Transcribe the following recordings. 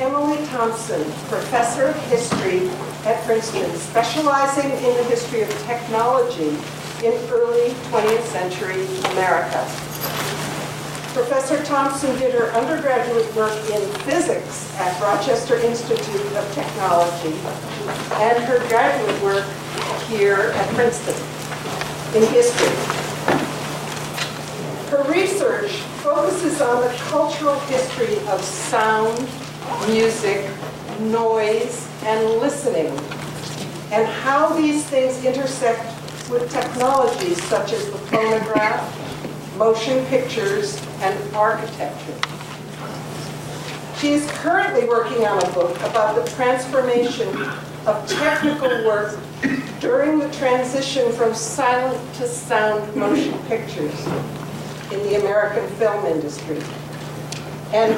Emily Thompson, professor of history at Princeton, specializing in the history of technology in early 20th century America. Professor Thompson did her undergraduate work in physics at Rochester Institute of Technology and her graduate work here at Princeton in history. Her research focuses on the cultural history of sound, music, noise, and listening, and how these things intersect with technologies such as the phonograph, motion pictures, and architecture. She is currently working on a book about the transformation of technical work during the transition from silent to sound motion pictures in the American film industry. And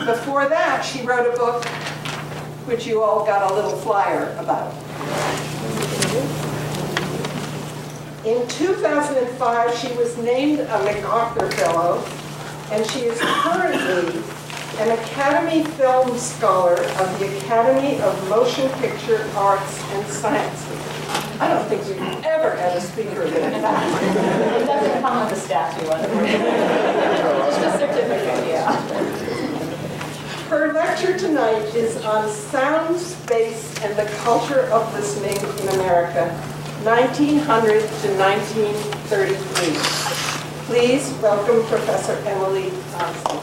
before that, she wrote a book which you all got a little flyer about. In 2005, she was named a MacArthur Fellow, and she is currently an Academy Film Scholar of the Academy of Motion Picture Arts and Sciences. I don't think we've ever had a speaker like that. It doesn't come with a statue, it's just a certificate, yeah. Her lecture tonight is on sound, space, and the culture of listening in America, 1900 to 1933. Please welcome Professor Emily Thompson.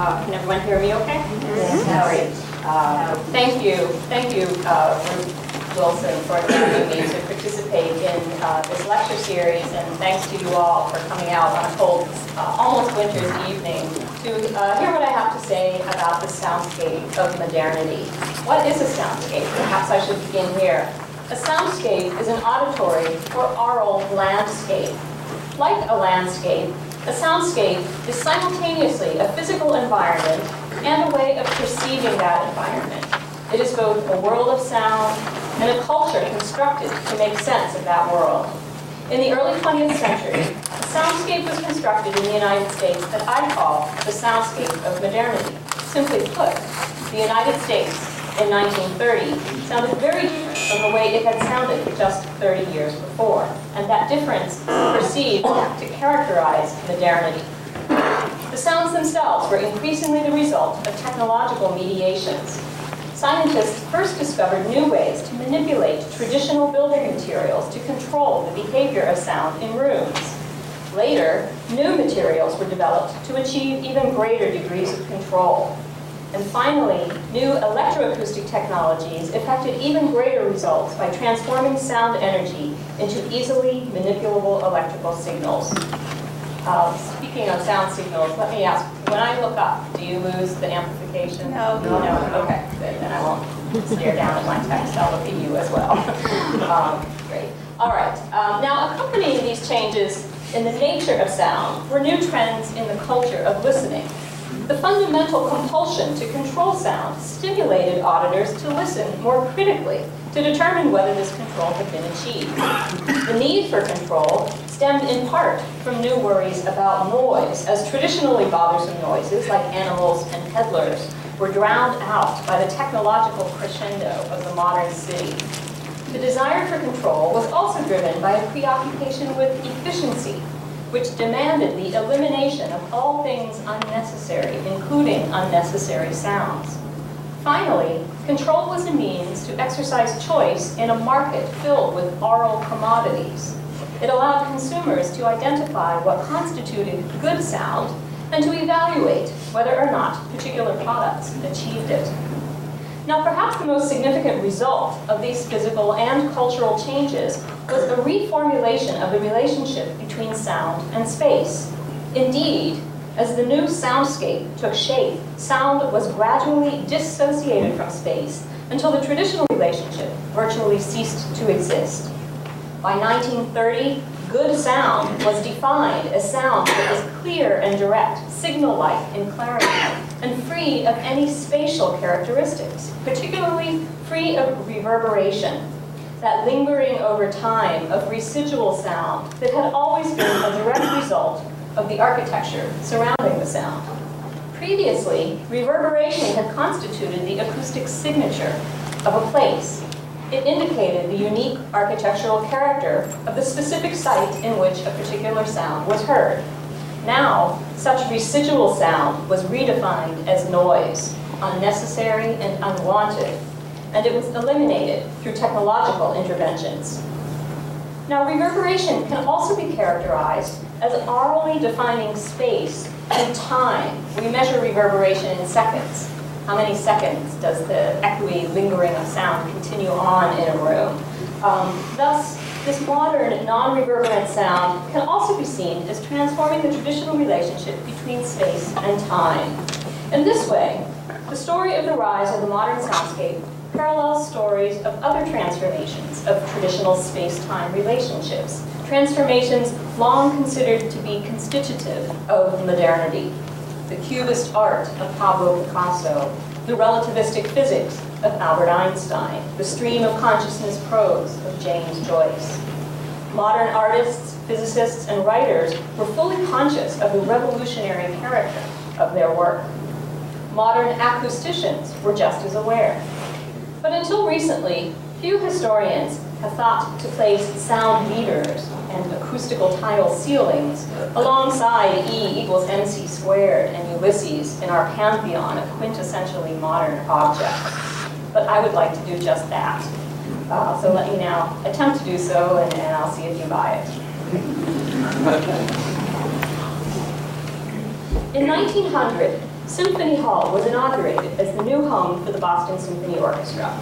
Can everyone hear me okay? Yes. All right. Thank you, Ruth Wilson, for inviting me to participate in this lecture series, and thanks to you all for coming out on a cold, almost winter's evening to hear what I have to say about the soundscape of modernity. What is a soundscape? Perhaps I should begin here. A soundscape is an auditory or aural landscape. Like a landscape, a soundscape is simultaneously a physical environment and a way of perceiving that environment. It is both a world of sound and a culture constructed to make sense of that world. In the early 20th century, a soundscape was constructed in the United States that I call the soundscape of modernity. Simply put, the United States in 1930 sounded very different from the way it had sounded just 30 years before, and that difference is perceived to characterize modernity. The sounds themselves were increasingly the result of technological mediations. Scientists first discovered new ways to manipulate traditional building materials to control the behavior of sound in rooms. Later, new materials were developed to achieve even greater degrees of control. And finally, new electroacoustic technologies effected even greater results by transforming sound energy into easily manipulable electrical signals. Speaking of sound signals, let me ask, when I look up, do you lose the amplification? No. Okay, good. Then I won't stare down at my text. I'll look at you as well. Great. All right. Now, accompanying these changes in the nature of sound were new trends in the culture of listening. The fundamental compulsion to control sound stimulated auditors to listen more critically to determine whether this control had been achieved. The need for control stemmed in part from new worries about noise, as traditionally bothersome noises like animals and peddlers were drowned out by the technological crescendo of the modern city. The desire for control was also driven by a preoccupation with efficiency, which demanded the elimination of all things unnecessary, including unnecessary sounds. Finally, control was a means to exercise choice in a market filled with aural commodities. It allowed consumers to identify what constituted good sound and to evaluate whether or not particular products achieved it. Now, perhaps the most significant result of these physical and cultural changes was the reformulation of the relationship between sound and space. Indeed, as the new soundscape took shape, sound was gradually dissociated from space until the traditional relationship virtually ceased to exist. By 1930, Good sound was defined as sound that was clear and direct, signal-like in clarity, and free of any spatial characteristics, particularly free of reverberation, that lingering over time of residual sound that had always been a direct result of the architecture surrounding the sound. Previously, reverberation had constituted the acoustic signature of a place. It indicated the unique architectural character of the specific site in which a particular sound was heard. Now, such residual sound was redefined as noise, unnecessary and unwanted, and it was eliminated through technological interventions. Now, reverberation can also be characterized as aurally defining space and time. We measure reverberation in seconds. How many seconds does the echoey lingering of sound continue on in a room? Thus, this modern, non-reverberant sound can also be seen as transforming the traditional relationship between space and time. In this way, the story of the rise of the modern soundscape parallels stories of other transformations of traditional space-time relationships, transformations long considered to be constitutive of modernity. The Cubist art of Pablo Picasso, the relativistic physics of Albert Einstein, the stream of consciousness prose of James Joyce. Modern artists, physicists, and writers were fully conscious of the revolutionary character of their work. Modern acousticians were just as aware. But until recently, few historians have thought to place sound meters and acoustical tile ceilings alongside E equals MC squared and Ulysses in our pantheon of quintessentially modern objects. But I would like to do just that. So let me now attempt to do so, and I'll see if you buy it. In 1900, Symphony Hall was inaugurated as the new home for the Boston Symphony Orchestra.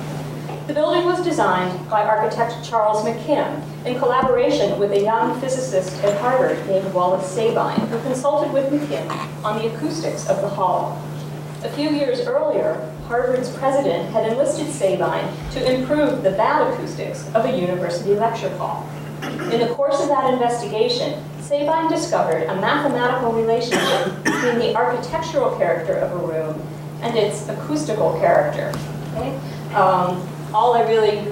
The building was designed by architect Charles McKim in collaboration with a young physicist at Harvard named Wallace Sabine, who consulted with McKim on the acoustics of the hall. A few years earlier, Harvard's president had enlisted Sabine to improve the bad acoustics of a university lecture hall. In the course of that investigation, Sabine discovered a mathematical relationship between the architectural character of a room and its acoustical character. Okay? All I really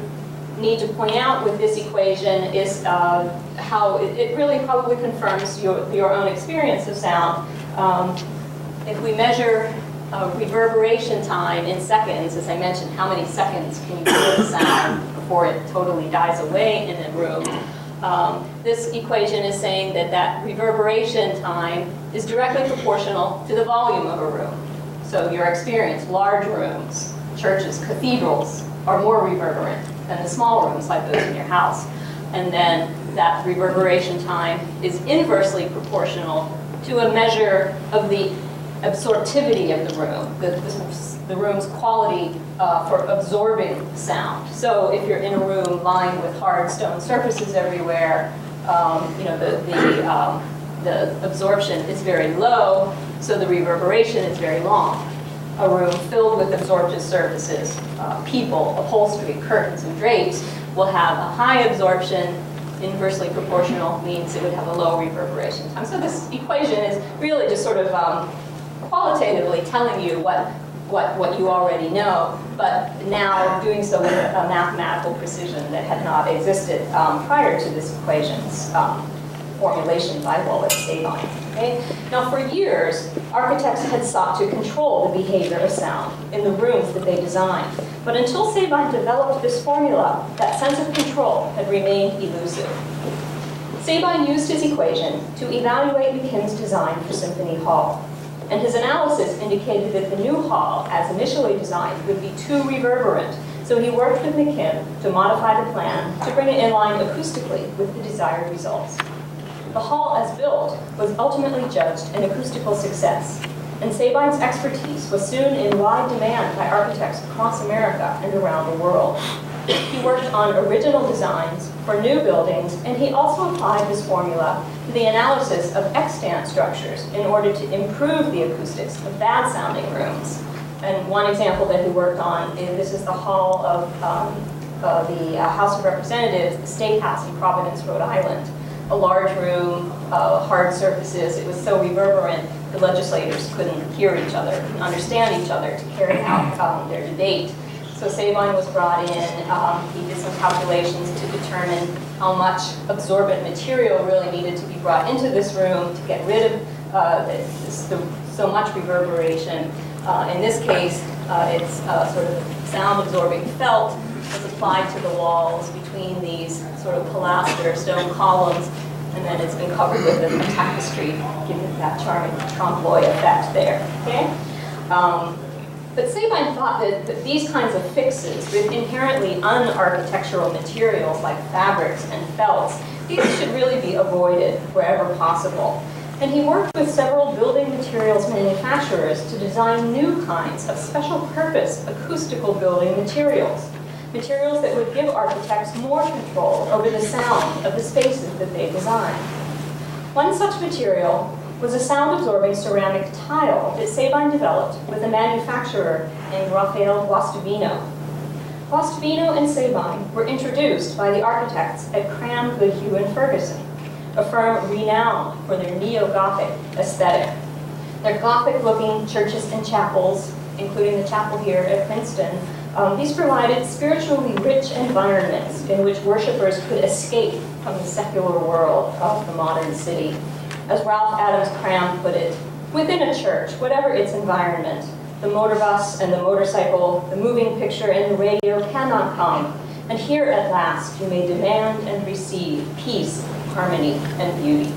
need to point out with this equation is how it really probably confirms your own experience of sound. If we measure reverberation time in seconds, as I mentioned, how many seconds can you hear the sound before it totally dies away in a room? This equation is saying that reverberation time is directly proportional to the volume of a room. So your experience, large rooms, churches, cathedrals, are more reverberant than the small rooms like those in your house. And then that reverberation time is inversely proportional to a measure of the absorptivity of the room, the room's quality for absorbing sound. So if you're in a room lined with hard stone surfaces everywhere, the absorption is very low, so the reverberation is very long. A room filled with absorptive surfaces, people, upholstery, curtains, and drapes will have a high absorption. Inversely proportional means it would have a low reverberation time. So this equation is really just sort of qualitatively telling you what you already know, but now doing so with a mathematical precision that had not existed prior to this equation's formulation by Wallace Sabine. Okay? Now, for years, architects had sought to control the behavior of sound in the rooms that they designed. But until Sabine developed this formula, that sense of control had remained elusive. Sabine used his equation to evaluate McKim's design for Symphony Hall. And his analysis indicated that the new hall, as initially designed, would be too reverberant. So he worked with McKim to modify the plan to bring it in line acoustically with the desired results. The hall, as built, was ultimately judged an acoustical success, and Sabine's expertise was soon in wide demand by architects across America and around the world. He worked on original designs for new buildings, and he also applied this formula to the analysis of extant structures in order to improve the acoustics of bad-sounding rooms. And one example that he worked on, this is the hall of the House of Representatives, the State House in Providence, Rhode Island. a large room, hard surfaces. It was so reverberant, the legislators couldn't hear each other, couldn't understand each other to carry out their debate. So Sabine was brought in. He did some calculations to determine how much absorbent material really needed to be brought into this room to get rid of so much reverberation. In this case, it's sort of sound-absorbing felt was applied to the walls between these sort of pilaster stone columns, and then it's been covered with a tapestry, giving that charming trompe-l'oeil effect there. Okay? But Sabine thought that these kinds of fixes with inherently un-architectural materials like fabrics and felts, these should really be avoided wherever possible. And he worked with several building materials manufacturers to design new kinds of special purpose acoustical building materials. Materials that would give architects more control over the sound of the spaces that they design. One such material was a sound-absorbing ceramic tile that Sabine developed with a manufacturer named Raphael Guastavino. Guastavino and Sabine were introduced by the architects at Cram, Goodhue and Ferguson, a firm renowned for their neo-Gothic aesthetic. Their Gothic-looking churches and chapels, including the chapel here at Princeton, these provided spiritually rich environments in which worshipers could escape from the secular world of the modern city. As Ralph Adams Cram put it, within a church, whatever its environment, the motor bus and the motorcycle, the moving picture and the radio cannot come, and here at last you may demand and receive peace, harmony, and beauty.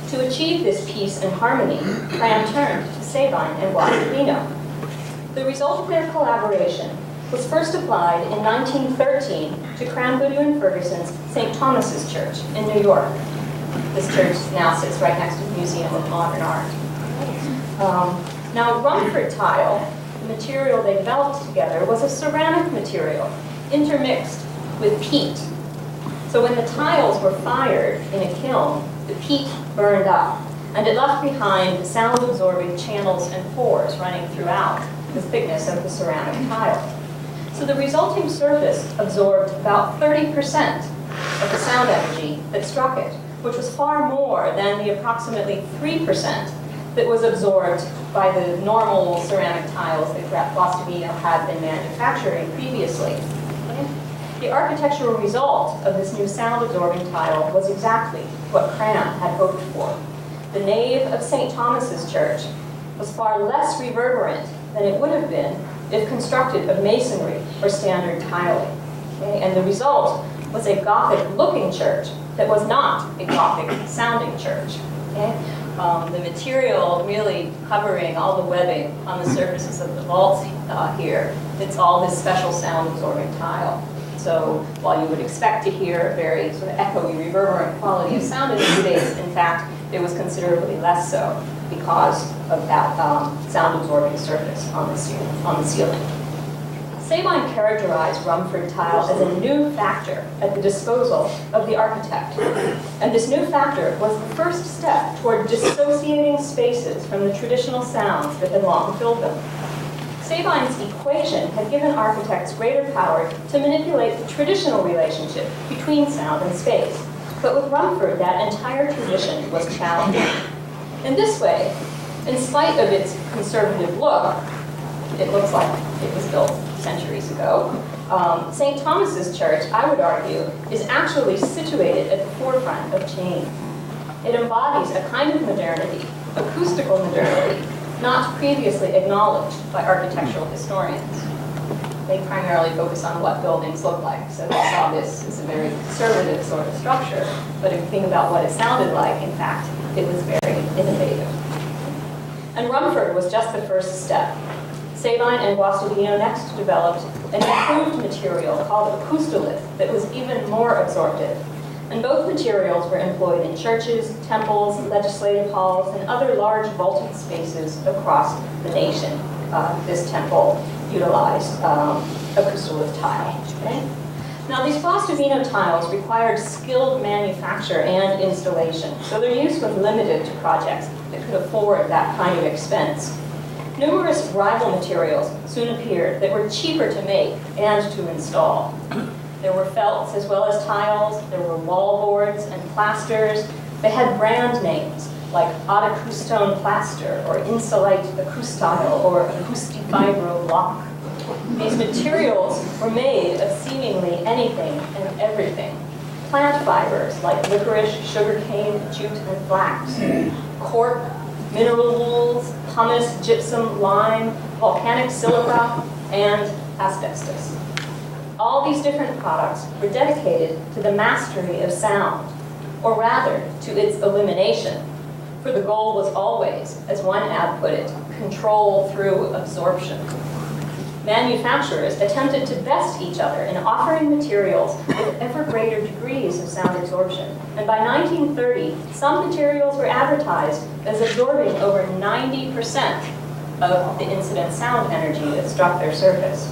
To achieve this peace and harmony, Cram turned to Sabine and Guastavino. The result of their collaboration was first applied in 1913 to Cram, Goodhue and Ferguson's St. Thomas's Church in New York. This church now sits right next to the Museum of Modern Art. Now, Rumford tile, the material they developed together, was a ceramic material intermixed with peat. So when the tiles were fired in a kiln, the peat burned up, and it left behind sound-absorbing channels and pores running throughout the thickness of the ceramic tile. So the resulting surface absorbed about 30% of the sound energy that struck it, which was far more than the approximately 3% that was absorbed by the normal ceramic tiles that Guastavino had been manufacturing previously. The architectural result of this new sound-absorbing tile was exactly what Cram had hoped for. The nave of St. Thomas's Church was far less reverberant than it would have been if constructed of masonry or standard tiling. Okay? And the result was a Gothic-looking church that was not a Gothic-sounding church. Okay? The material really covering all the webbing on the surfaces of the vaults here, it's all this special sound-absorbing tile. So while you would expect to hear a very sort of echoey, reverberant quality of sound in the space, in fact, it was considerably less so because of that sound-absorbing surface on the ceiling. Sabine characterized Rumford tile as a new factor at the disposal of the architect. And this new factor was the first step toward dissociating spaces from the traditional sounds that had long filled them. Sabine's equation had given architects greater power to manipulate the traditional relationship between sound and space. But with Rumford, that entire tradition was challenged. In this way, in spite of its conservative look, it looks like it was built centuries ago. St. Thomas's Church, I would argue, is actually situated at the forefront of change. It embodies a kind of modernity, acoustical modernity, not previously acknowledged by architectural historians. They primarily focus on what buildings look like, so they saw this as a very conservative sort of structure, but if you think about what it sounded like, in fact, it was very innovative. And Rumford was just the first step. Sabine and Guastavino next developed an improved material called acoustolith that was even more absorptive. And both materials were employed in churches, temples, legislative halls, and other large vaulted spaces across the nation. This temple utilized acoustolith tile. Okay? Now, these Guastavino tiles required skilled manufacture and installation, so their use was limited to projects that could afford that kind of expense. Numerous rival materials soon appeared that were cheaper to make and to install. There were felts as well as tiles. There were wall boards and plasters. They had brand names like Autocustone Plaster or Insulite Acoustile or Acoustifibro Block. These materials were made of seemingly anything and everything. Plant fibers like licorice, sugarcane, jute, and flax. Cork, mineral wools, pumice, gypsum, lime, volcanic silica, and asbestos. All these different products were dedicated to the mastery of sound, or rather, to its elimination, for the goal was always, as one ad put it, control through absorption. Manufacturers attempted to best each other in offering materials with ever greater degrees of sound absorption. And by 1930, some materials were advertised as absorbing over 90% of the incident sound energy that struck their surface.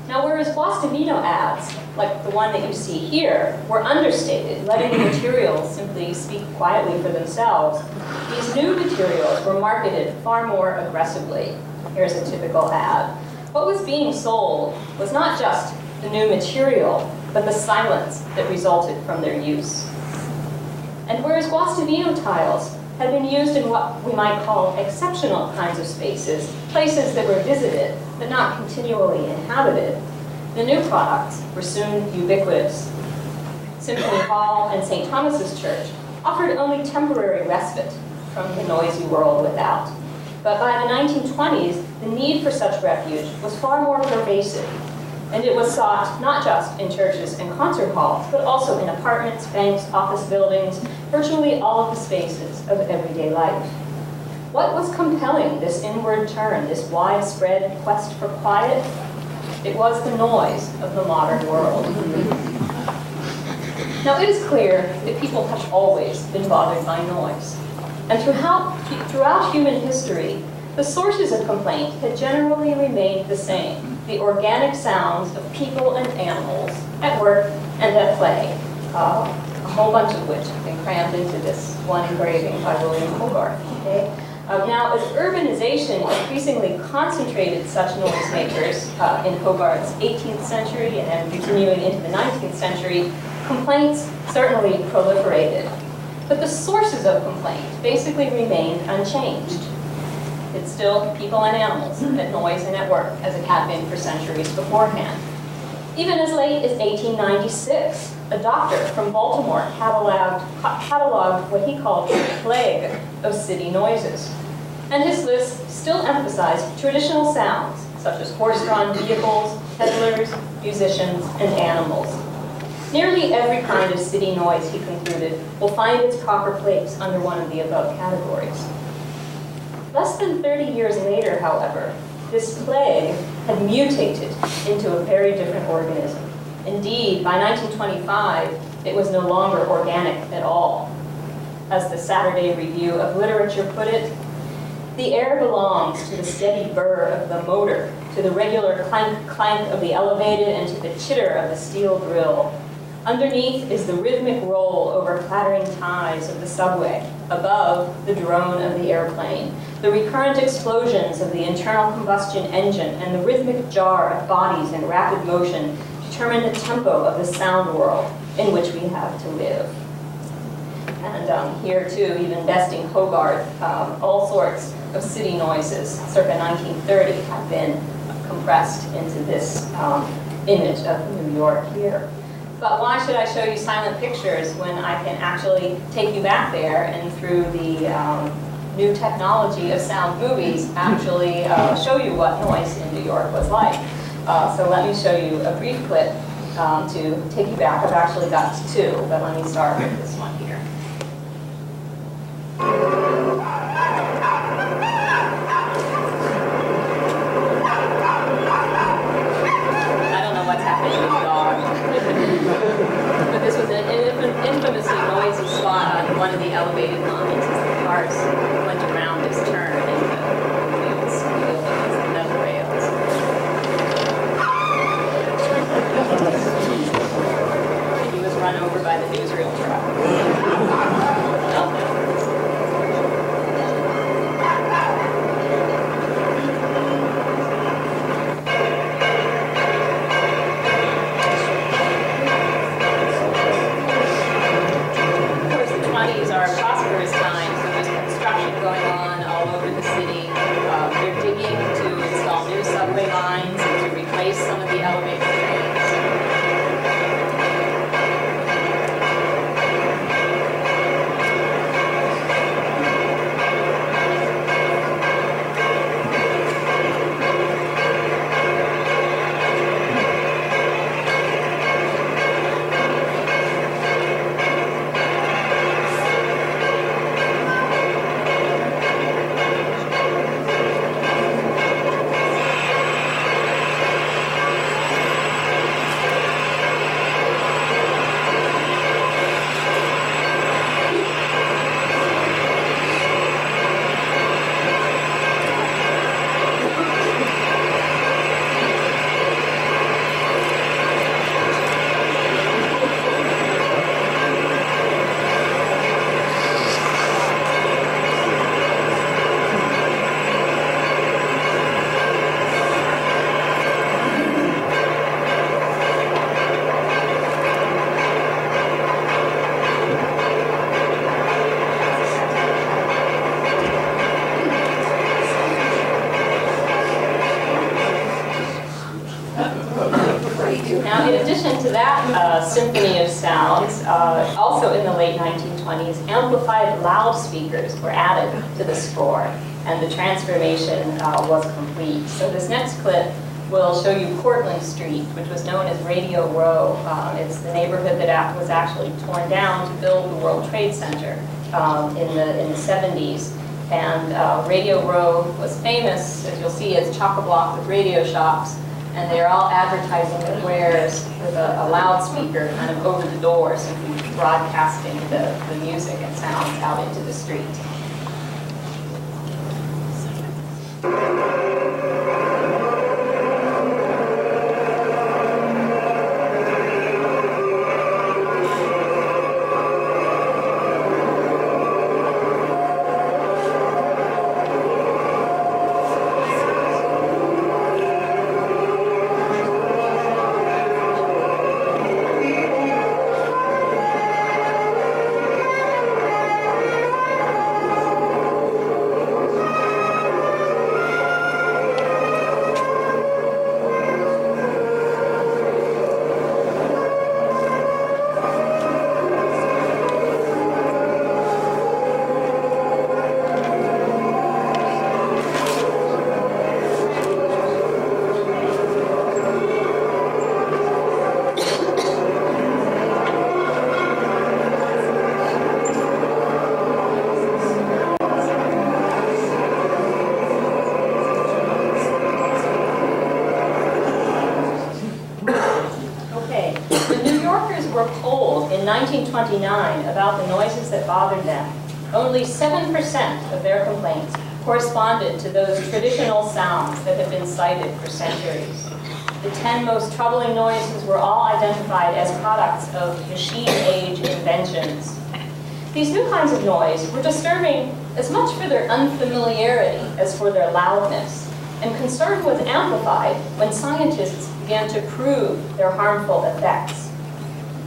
Now, whereas Guastavino ads, like the one that you see here, were understated, letting the materials simply speak quietly for themselves, these new materials were marketed far more aggressively. Here's a typical ad. What was being sold was not just the new material, but the silence that resulted from their use. And whereas Guastavino tiles had been used in what we might call exceptional kinds of spaces, places that were visited but not continually inhabited, the new products were soon ubiquitous. Symphony Hall and St. Thomas's Church offered only temporary respite from the noisy world without. But by the 1920s, the need for such refuge was far more pervasive, and it was sought not just in churches and concert halls, but also in apartments, banks, office buildings, virtually all of the spaces of everyday life. What was compelling this inward turn, this widespread quest for quiet? It was the noise of the modern world. Now, it is clear that people have always been bothered by noise. And throughout human history, the sources of complaint had generally remained the same: the organic sounds of people and animals at work and at play, a whole bunch of which have been crammed into this one engraving by William Hogarth. Okay? Now, as urbanization increasingly concentrated such noisemakers in Hogarth's 18th century and then continuing into the 19th century, complaints certainly proliferated. But the sources of complaint basically remained unchanged. It's still people and animals at noise and at work, as it had been for centuries beforehand. Even as late as 1896, a doctor from Baltimore cataloged what he called the plague of city noises. And his list still emphasized traditional sounds, such as horse-drawn vehicles, peddlers, musicians, and animals. Nearly every kind of city noise, he concluded, will find its proper place under one of the above categories. Less than 30 years later, however, this plague had mutated into a very different organism. Indeed, by 1925, it was no longer organic at all. As the Saturday Review of Literature put it, the air belongs to the steady burr of the motor, to the regular clank of the elevated, and to the chitter of the steel drill. Underneath is the rhythmic roll over clattering ties of the subway, above the drone of the airplane, the recurrent explosions of the internal combustion engine, and the rhythmic jar of bodies in rapid motion determine the tempo of the sound world in which we have to live. And here too, even besting Hogarth, all sorts of city noises circa 1930 have been compressed into this image of New York here. But why should I show you silent pictures when I can actually take you back there and through the new technology of sound movies actually show you what noise in New York was like? So let me show you a brief clip to take you back. I've actually got two, but let me start with this one here. I don't know what's happening with the dog. But this was an infamously noisy spot on one of the elevated lines as the cars went around this turn and the wheels squealed against the metal rails. He was run over by the newsreel truck. into that symphony of sounds, also in the late 1920s, amplified loudspeakers were added to the score, and the transformation was complete. So this next clip will show you Cortlandt Street, which was known as Radio Row. It's the neighborhood that was actually torn down to build the World Trade Center in the 70s. And Radio Row was famous, as you'll see, as chock-a-block with radio shops, and they're all advertising their wares with a loudspeaker kind of over the door, simply broadcasting the music and sounds out into the street. Were polled in 1929 about the noises that bothered them. Only 7% of their complaints corresponded to those traditional sounds that have been cited for centuries. The 10 most troubling noises were all identified as products of machine-age inventions. These new kinds of noise were disturbing as much for their unfamiliarity as for their loudness, and concern was amplified when scientists began to prove their harmful effects.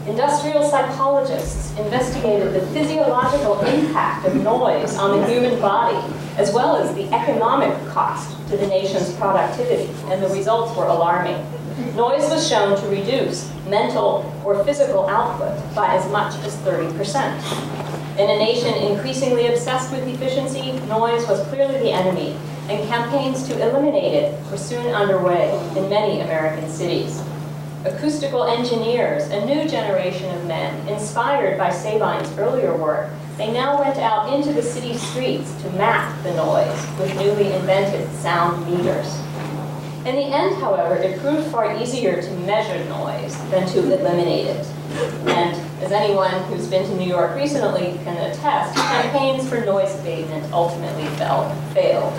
Industrial psychologists investigated the physiological impact of noise on the human body, as well as the economic cost to the nation's productivity, and the results were alarming. Noise was shown to reduce mental or physical output by as much as 30%. In a nation increasingly obsessed with efficiency, noise was clearly the enemy, and campaigns to eliminate it were soon underway in many American cities. Acoustical engineers, a new generation of men, inspired by Sabine's earlier work, they now went out into the city streets to map the noise with newly invented sound meters. In the end, however, it proved far easier to measure noise than to eliminate it. And as anyone who's been to New York recently can attest, campaigns for noise abatement ultimately failed.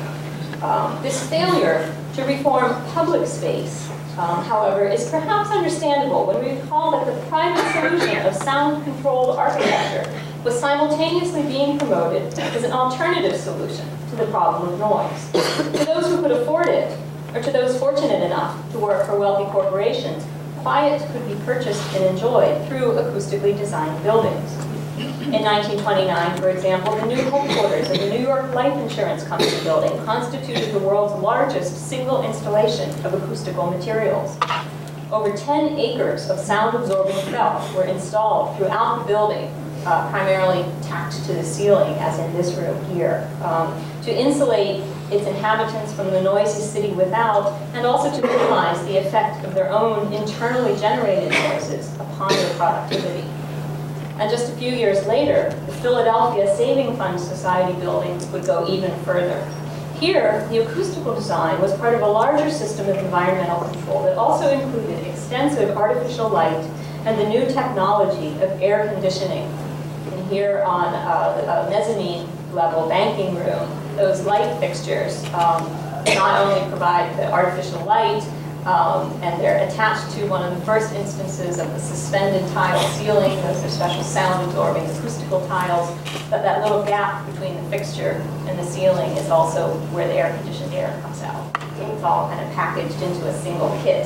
This failure to reform public space however, is perhaps understandable when we recall that the private solution of sound-controlled architecture was simultaneously being promoted as an alternative solution to the problem of noise. To those who could afford it, or to those fortunate enough to work for wealthy corporations, quiet could be purchased and enjoyed through acoustically designed buildings. In 1929, for example, the new headquarters of the New York Life Insurance Company building constituted the world's largest single installation of acoustical materials. Over 10 acres of sound-absorbing felt were installed throughout the building, primarily tacked to the ceiling, as in this room here, to insulate its inhabitants from the noisy city without, and also to minimize the effect of their own internally generated noises upon their productivity. And just a few years later, the Philadelphia Saving Fund Society building would go even further. Here, the acoustical design was part of a larger system of environmental control that also included extensive artificial light and the new technology of air conditioning. And here on the mezzanine level banking room, those light fixtures not only provide the artificial light, and they're attached to one of the first instances of the suspended tile ceiling. Those are special sound-absorbing acoustical tiles. But that little gap between the fixture and the ceiling is also where the air-conditioned air comes out. It's all kind of packaged into a single kit,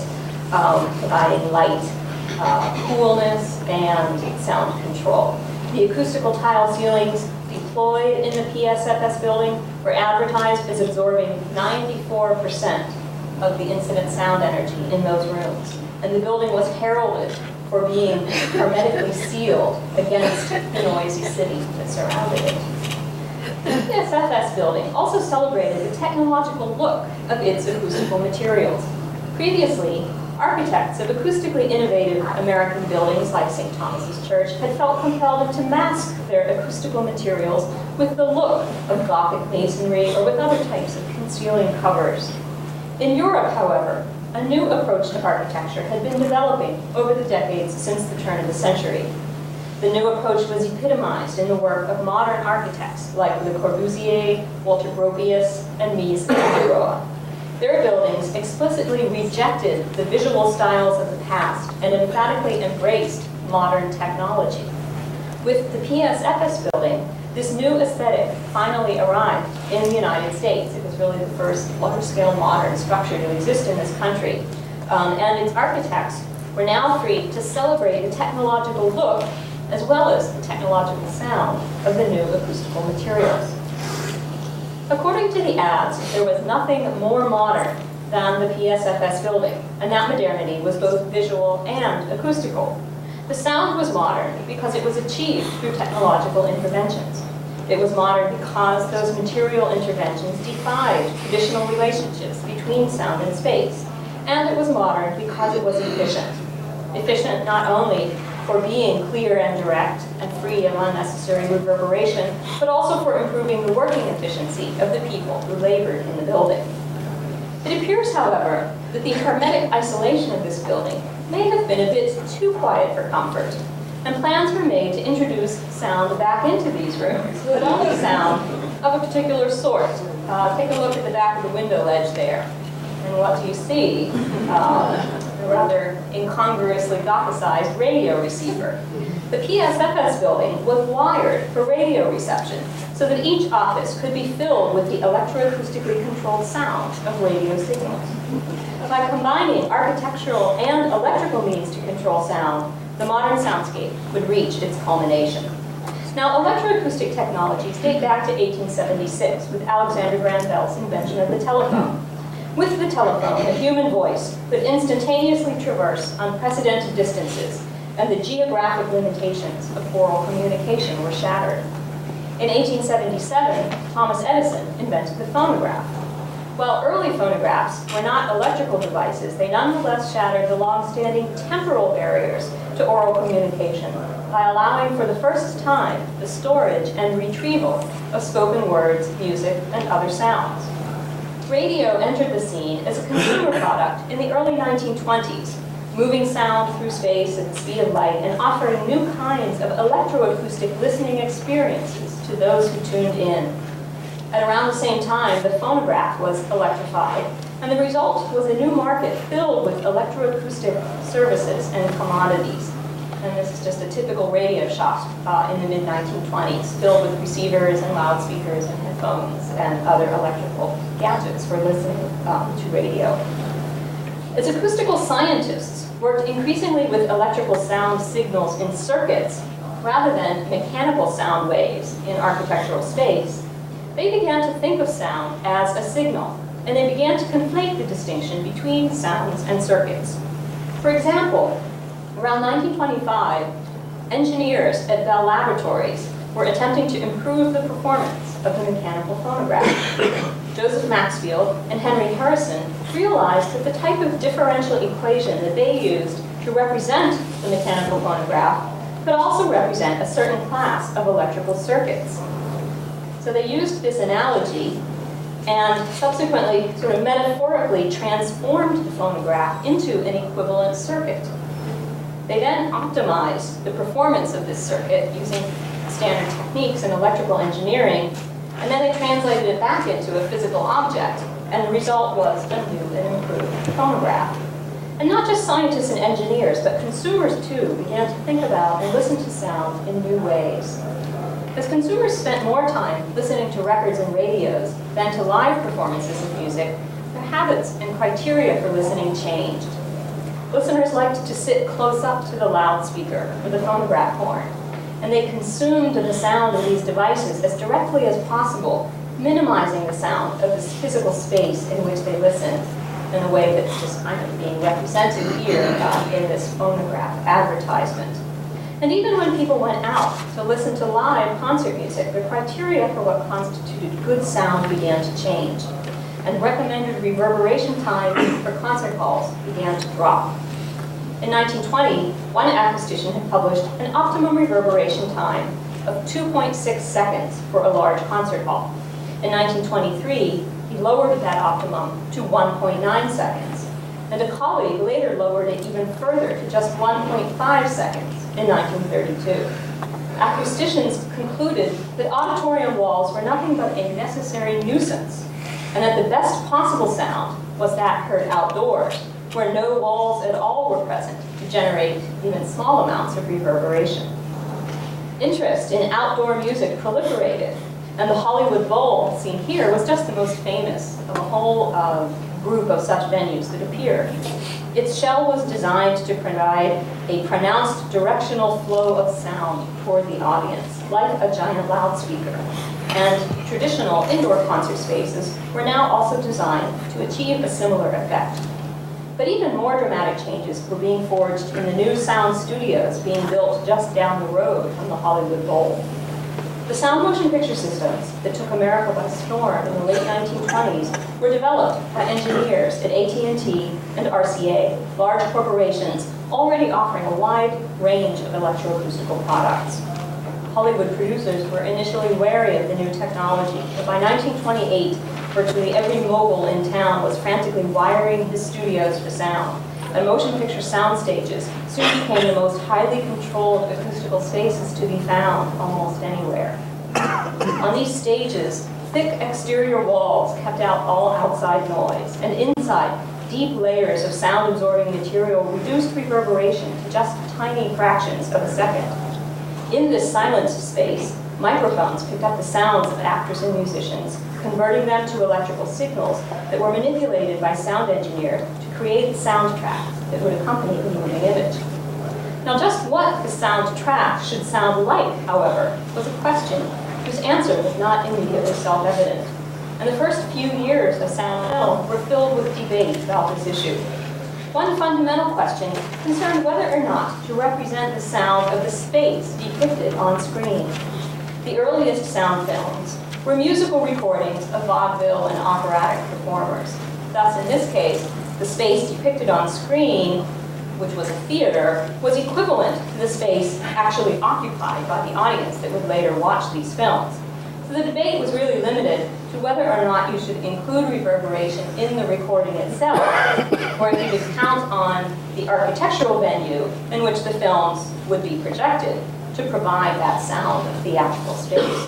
providing light, coolness, and sound control. The acoustical tile ceilings deployed in the PSFS building were advertised as absorbing 94% of the incident sound energy in those rooms. And the building was heralded for being hermetically sealed against the noisy city that surrounded it. The PSFS building also celebrated the technological look of its acoustical materials. Previously, architects of acoustically innovative American buildings like St. Thomas's Church had felt compelled to mask their acoustical materials with the look of Gothic masonry or with other types of concealing covers. In Europe, however, a new approach to architecture had been developing over the decades since the turn of the century. The new approach was epitomized in the work of modern architects like Le Corbusier, Walter Gropius, and Mies van der Rohe. Their buildings explicitly rejected the visual styles of the past and emphatically embraced modern technology. With the PSFS building, this new aesthetic finally arrived in the United States. It was really the first large-scale modern structure to exist in this country. And its architects were now free to celebrate the technological look as well as the technological sound of the new acoustical materials. According to the ads, there was nothing more modern than the PSFS building, and that modernity was both visual and acoustical. The sound was modern because it was achieved through technological interventions. It was modern because those material interventions defied traditional relationships between sound and space. And it was modern because it was efficient. Efficient not only for being clear and direct and free of unnecessary reverberation, but also for improving the working efficiency of the people who labored in the building. It appears, however, that the hermetic isolation of this building may have been a bit too quiet for comfort, and plans were made to introduce sound back into these rooms, but only sound of a particular sort. Take a look at the back of the window ledge there. And what do you see? A rather incongruously Gothicized radio receiver. The PSFS building was wired for radio reception so that each office could be filled with the electroacoustically controlled sound of radio signals. By combining architectural and electrical means to control sound, the modern soundscape would reach its culmination. Now, electroacoustic technologies date back to 1876 with Alexander Graham Bell's invention of the telephone. With the telephone, a human voice could instantaneously traverse unprecedented distances, and the geographic limitations of oral communication were shattered. In 1877, Thomas Edison invented the phonograph. While early phonographs were not electrical devices, they nonetheless shattered the long-standing temporal barriers to oral communication by allowing for the first time the storage and retrieval of spoken words, music, and other sounds. Radio entered the scene as a consumer product in the early 1920s, moving sound through space at the speed of light and offering new kinds of electroacoustic listening experiences to those who tuned in. At around the same time, the phonograph was electrified, and the result was a new market filled with electroacoustic services and commodities. And this is just a typical radio shop in the mid-1920s, filled with receivers and loudspeakers and headphones and other electrical gadgets for listening to radio. As acoustical scientists worked increasingly with electrical sound signals in circuits rather than mechanical sound waves in architectural space, they began to think of sound as a signal, and they began to conflate the distinction between sounds and circuits. For example, around 1925, engineers at Bell Laboratories were attempting to improve the performance of the mechanical phonograph. Joseph Maxfield and Henry Harrison realized that the type of differential equation that they used to represent the mechanical phonograph could also represent a certain class of electrical circuits. So they used this analogy and subsequently sort of metaphorically transformed the phonograph into an equivalent circuit. They then optimized the performance of this circuit using standard techniques in electrical engineering, and then they translated it back into a physical object, and the result was a new and improved phonograph. And not just scientists and engineers, but consumers too began to think about and listen to sound in new ways. As consumers spent more time listening to records and radios than to live performances of music, their habits and criteria for listening changed. Listeners liked to sit close up to the loudspeaker or the phonograph horn, and they consumed the sound of these devices as directly as possible, minimizing the sound of the physical space in which they listened. in a way that's just kind of being represented here in this phonograph advertisement. And even when people went out to listen to live concert music, the criteria for what constituted good sound began to change, and recommended reverberation time for concert halls began to drop. In 1920, one acoustician had published an optimum reverberation time of 2.6 seconds for a large concert hall. In 1923, he lowered that optimum to 1.9 seconds, and a colleague later lowered it even further to just 1.5 seconds in 1932. Acousticians concluded that auditorium walls were nothing but a necessary nuisance, and that the best possible sound was that heard outdoors, where no walls at all were present to generate even small amounts of reverberation. Interest in outdoor music proliferated, and the Hollywood Bowl, seen here, was just the most famous of a whole group of such venues that appear. Its shell was designed to provide a pronounced directional flow of sound toward the audience, like a giant loudspeaker. And traditional indoor concert spaces were now also designed to achieve a similar effect. But even more dramatic changes were being forged in the new sound studios being built just down the road from the Hollywood Bowl. The sound motion picture systems that took America by storm in the late 1920s were developed by engineers at AT&T and RCA, large corporations already offering a wide range of electroacoustical products. Hollywood producers were initially wary of the new technology, but by 1928, virtually every mogul in town was frantically wiring his studios for sound, and motion picture sound stages soon became the most highly controlled acoustical spaces to be found almost anywhere. On these stages, thick exterior walls kept out all outside noise, and inside, deep layers of sound-absorbing material reduced reverberation to just tiny fractions of a second. In this silenced space, microphones picked up the sounds of actors and musicians, converting them to electrical signals that were manipulated by sound engineers to create the soundtrack that would accompany the moving image. Now, just what the soundtrack should sound like, however, was a question whose answer was not immediately self-evident. And the first few years of sound film were filled with debate about this issue. One fundamental question concerned whether or not to represent the sound of the space depicted on screen. The earliest sound films were musical recordings of vaudeville and operatic performers. Thus, in this case, the space depicted on screen, which was a theater, was equivalent to the space actually occupied by the audience that would later watch these films. So the debate was really limited to whether or not you should include reverberation in the recording itself, or if you could count on the architectural venue in which the films would be projected to provide that sound of theatrical space.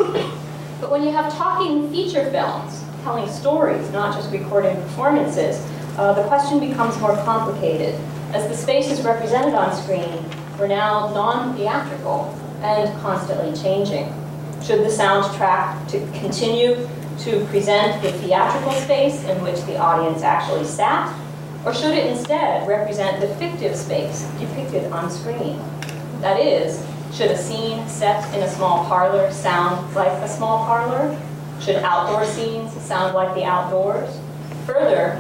But when you have talking feature films, telling stories, not just recording performances, the question becomes more complicated, as the spaces represented on screen were now non-theatrical and constantly changing. Should the soundtrack to continue to present the theatrical space in which the audience actually sat, or should it instead represent the fictive space depicted on screen? That is, should a scene set in a small parlor sound like a small parlor? Should outdoor scenes sound like the outdoors? Further,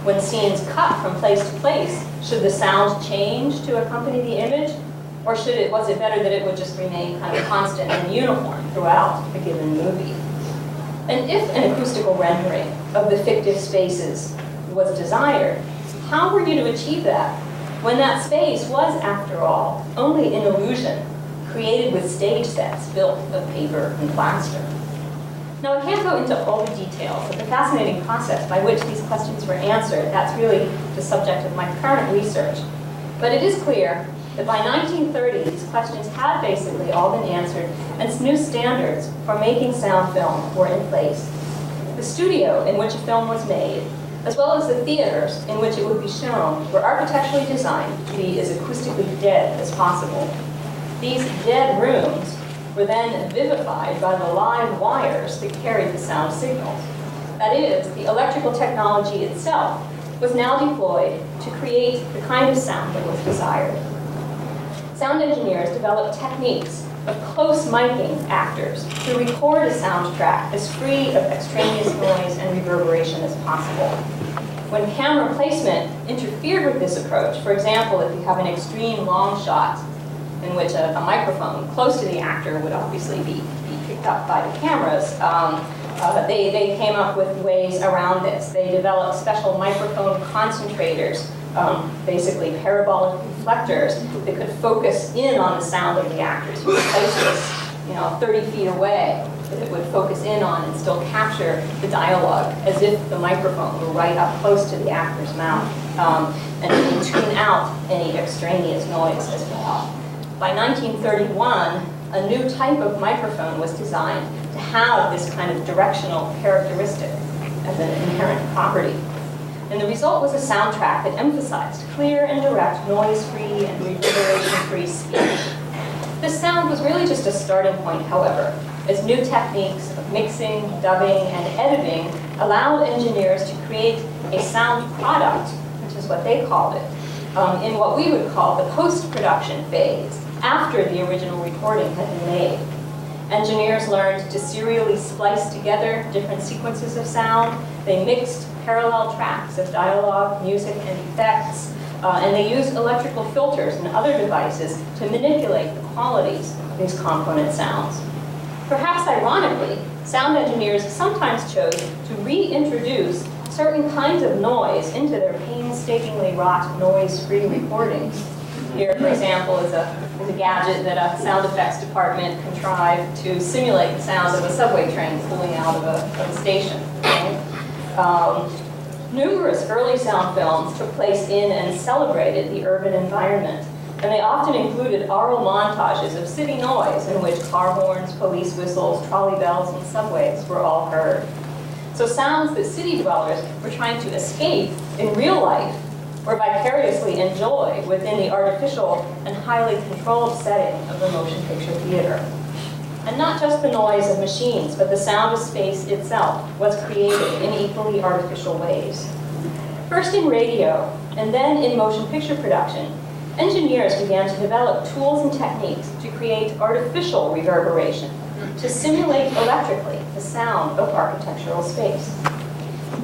when scenes cut from place to place, should the sound change to accompany the image? Or was it better that it would just remain kind of constant and uniform throughout a given movie? And if an acoustical rendering of the fictive spaces was desired, how were you to achieve that when that space was, after all, only an illusion created with stage sets built of paper and plaster? Now, I can't go into all the details of the fascinating process by which these questions were answered. That's really the subject of my current research. But it is clear that by 1930, these questions had basically all been answered, and new standards for making sound film were in place. The studio in which a film was made, as well as the theaters in which it would be shown, were architecturally designed to be as acoustically dead as possible. These dead rooms were then vivified by the live wires that carried the sound signals. That is, the electrical technology itself was now deployed to create the kind of sound that was desired. Sound engineers developed techniques of close miking actors to record a soundtrack as free of extraneous noise and reverberation as possible. When camera placement interfered with this approach, for example, if you have an extreme long shot in which a microphone close to the actor would obviously be picked up by the cameras, they came up with ways around this. They developed special microphone concentrators, basically parabolic reflectors that could focus in on the sound of the actor. So you could place this, 30 feet away, that it would focus in on and still capture the dialogue as if the microphone were right up close to the actor's mouth, and it would tune out any extraneous noise as well. By 1931, a new type of microphone was designed to have this kind of directional characteristic as an inherent property. And the result was a soundtrack that emphasized clear and direct, noise-free and reverberation-free speech. This sound was really just a starting point, however, as new techniques of mixing, dubbing, and editing allowed engineers to create a sound product, which is what they called it, in what we would call the post-production phase, after the original recording had been made. Engineers learned to serially splice together different sequences of sound. They mixed parallel tracks of dialogue, music, and effects, and they used electrical filters and other devices to manipulate the qualities of these component sounds. Perhaps ironically, sound engineers sometimes chose to reintroduce certain kinds of noise into their painstakingly wrought noise-free recordings. Here, for example, is a gadget that a sound effects department contrived to simulate the sound of a subway train pulling out of a station. Numerous early sound films took place in and celebrated the urban environment, and they often included oral montages of city noise in which car horns, police whistles, trolley bells, and subways were all heard. So sounds that city dwellers were trying to escape in real life or vicariously enjoy within the artificial and highly controlled setting of the motion picture theater. And not just the noise of machines, but the sound of space itself was created in equally artificial ways. First in radio, and then in motion picture production, engineers began to develop tools and techniques to create artificial reverberation, to simulate electrically the sound of architectural space.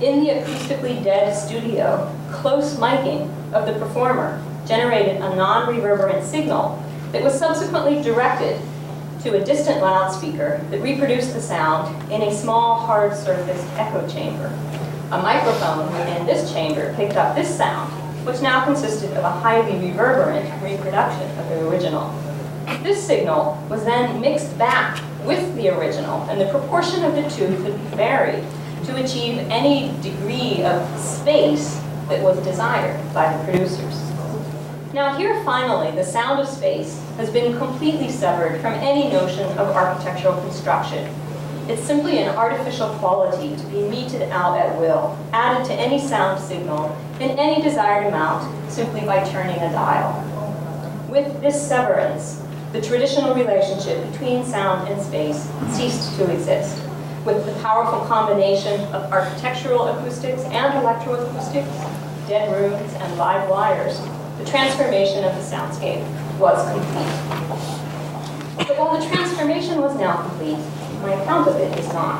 In the acoustically dead studio, close miking of the performer generated a non-reverberant signal that was subsequently directed to a distant loudspeaker that reproduced the sound in a small, hard-surfaced echo chamber. A microphone within this chamber picked up this sound, which now consisted of a highly reverberant reproduction of the original. This signal was then mixed back with the original, and the proportion of the two could be varied to achieve any degree of space that was desired by the producers. Now here finally, the sound of space has been completely severed from any notion of architectural construction. It's simply an artificial quality to be meted out at will, added to any sound signal in any desired amount simply by turning a dial. With this severance, the traditional relationship between sound and space ceased to exist. With the powerful combination of architectural acoustics and electroacoustics, dead rooms and live wires, the transformation of the soundscape was complete. But while the transformation was now complete, my account of it is not.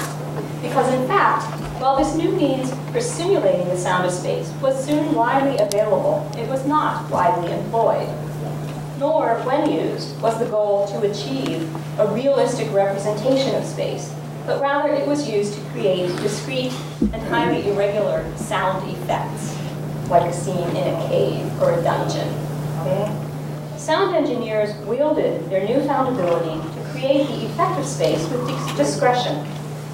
Because in fact, while this new means for simulating the sound of space was soon widely available, it was not widely employed. Nor, when used, was the goal to achieve a realistic representation of space, but rather it was used to create discrete and highly irregular sound effects, like a scene in a cave or a dungeon. Okay? Sound engineers wielded their newfound ability to create the effect of space with discretion,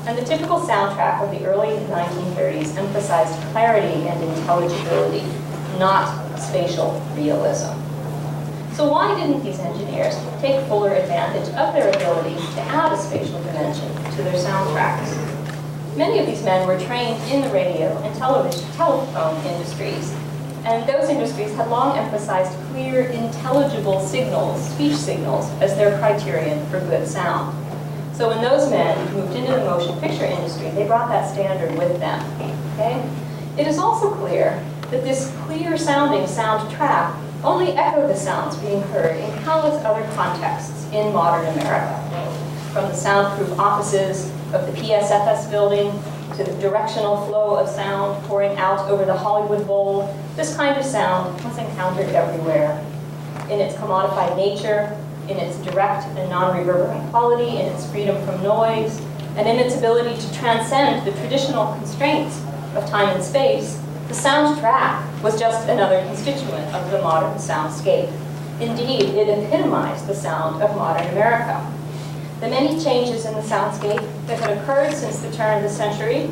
and the typical soundtrack of the early 1930s emphasized clarity and intelligibility, not spatial realism. So why didn't these engineers take fuller advantage of their ability to add a spatial dimension to their soundtracks? Many of these men were trained in the radio and telephone industries, and those industries had long emphasized clear, intelligible signals, speech signals, as their criterion for good sound. So when those men moved into the motion picture industry, they brought that standard with them. Okay? It is also clear that this clear-sounding soundtrack only echoed the sounds being heard in countless other contexts in modern America. From the soundproof offices of the PSFS building to the directional flow of sound pouring out over the Hollywood Bowl, this kind of sound was encountered everywhere. In its commodified nature, in its direct and non-reverberant quality, in its freedom from noise, and in its ability to transcend the traditional constraints of time and space, the soundtrack was just another constituent of the modern soundscape. Indeed, it epitomized the sound of modern America. The many changes in the soundscape that had occurred since the turn of the century,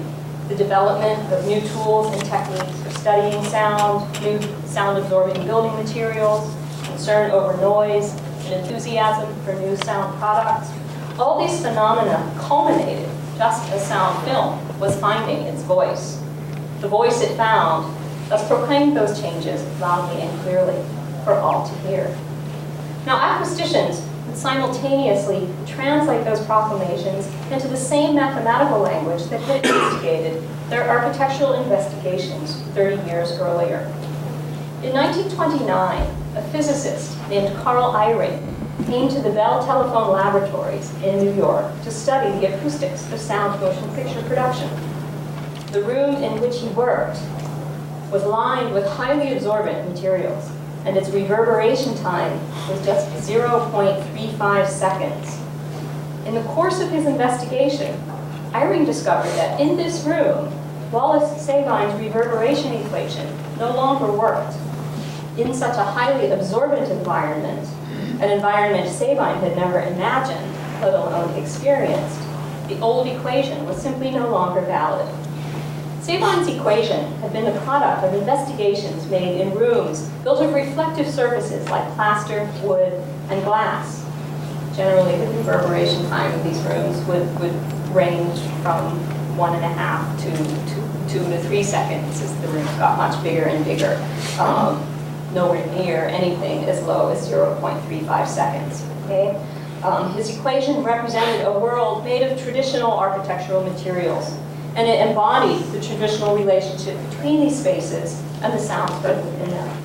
the development of new tools and techniques for studying sound, new sound-absorbing building materials, concern over noise, and enthusiasm for new sound products, all these phenomena culminated just as sound film was finding its voice. The voice it found thus proclaimed those changes loudly and clearly for all to hear. Now, acousticians would simultaneously translate those proclamations into the same mathematical language that had instigated their architectural investigations 30 years earlier. In 1929, a physicist named Carl Eyring came to the Bell Telephone Laboratories in New York to study the acoustics of sound motion picture production. The room in which he worked was lined with highly absorbent materials, and its reverberation time was just 0.35 seconds. In the course of his investigation, Eyring discovered that in this room, Wallace Sabine's reverberation equation no longer worked. In such a highly absorbent environment, an environment Sabine had never imagined, let alone experienced, the old equation was simply no longer valid. Sabine's equation had been the product of investigations made in rooms built of reflective surfaces like plaster, wood, and glass. Generally, the reverberation time of these rooms would range from 1.5 to 2 to 3 seconds as the rooms got much bigger and bigger. Nowhere near anything as low as 0.35 seconds. Okay? His equation represented a world made of traditional architectural materials, and it embodied the traditional relationship between these spaces and the sound spread within them.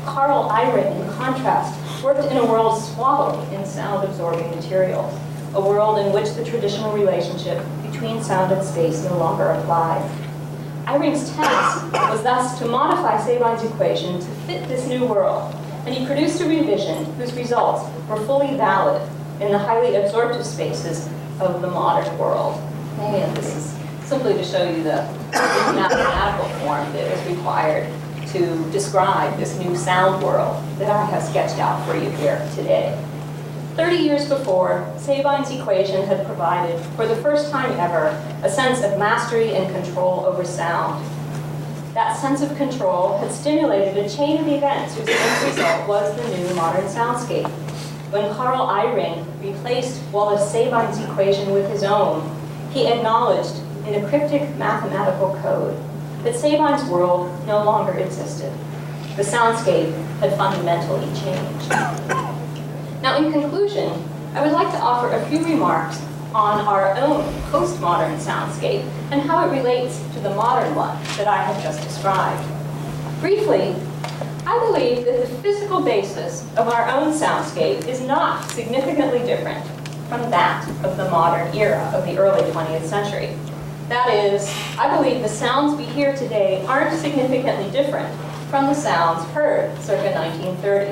Carl Eyring, in contrast, worked in a world swallowed in sound-absorbing materials, a world in which the traditional relationship between sound and space no longer applied. Eyring's task was thus to modify Sabine's equation to fit this new world, and he produced a revision whose results were fully valid in the highly absorptive spaces of the modern world. And this is simply to show you the mathematical form that is required to describe this new sound world that I have sketched out for you here today. 30 years before, Sabine's equation had provided, for the first time ever, a sense of mastery and control over sound. That sense of control had stimulated a chain of events whose end result was the new modern soundscape. When Carl Eyring replaced Wallace Sabine's equation with his own, he acknowledged in a cryptic mathematical code that Sabine's world no longer existed. The soundscape had fundamentally changed. Now, in conclusion, I would like to offer a few remarks on our own postmodern soundscape and how it relates to the modern one that I have just described. Briefly, I believe that the physical basis of our own soundscape is not significantly different from that of the modern era of the early 20th century. That is, I believe the sounds we hear today aren't significantly different from the sounds heard circa 1930.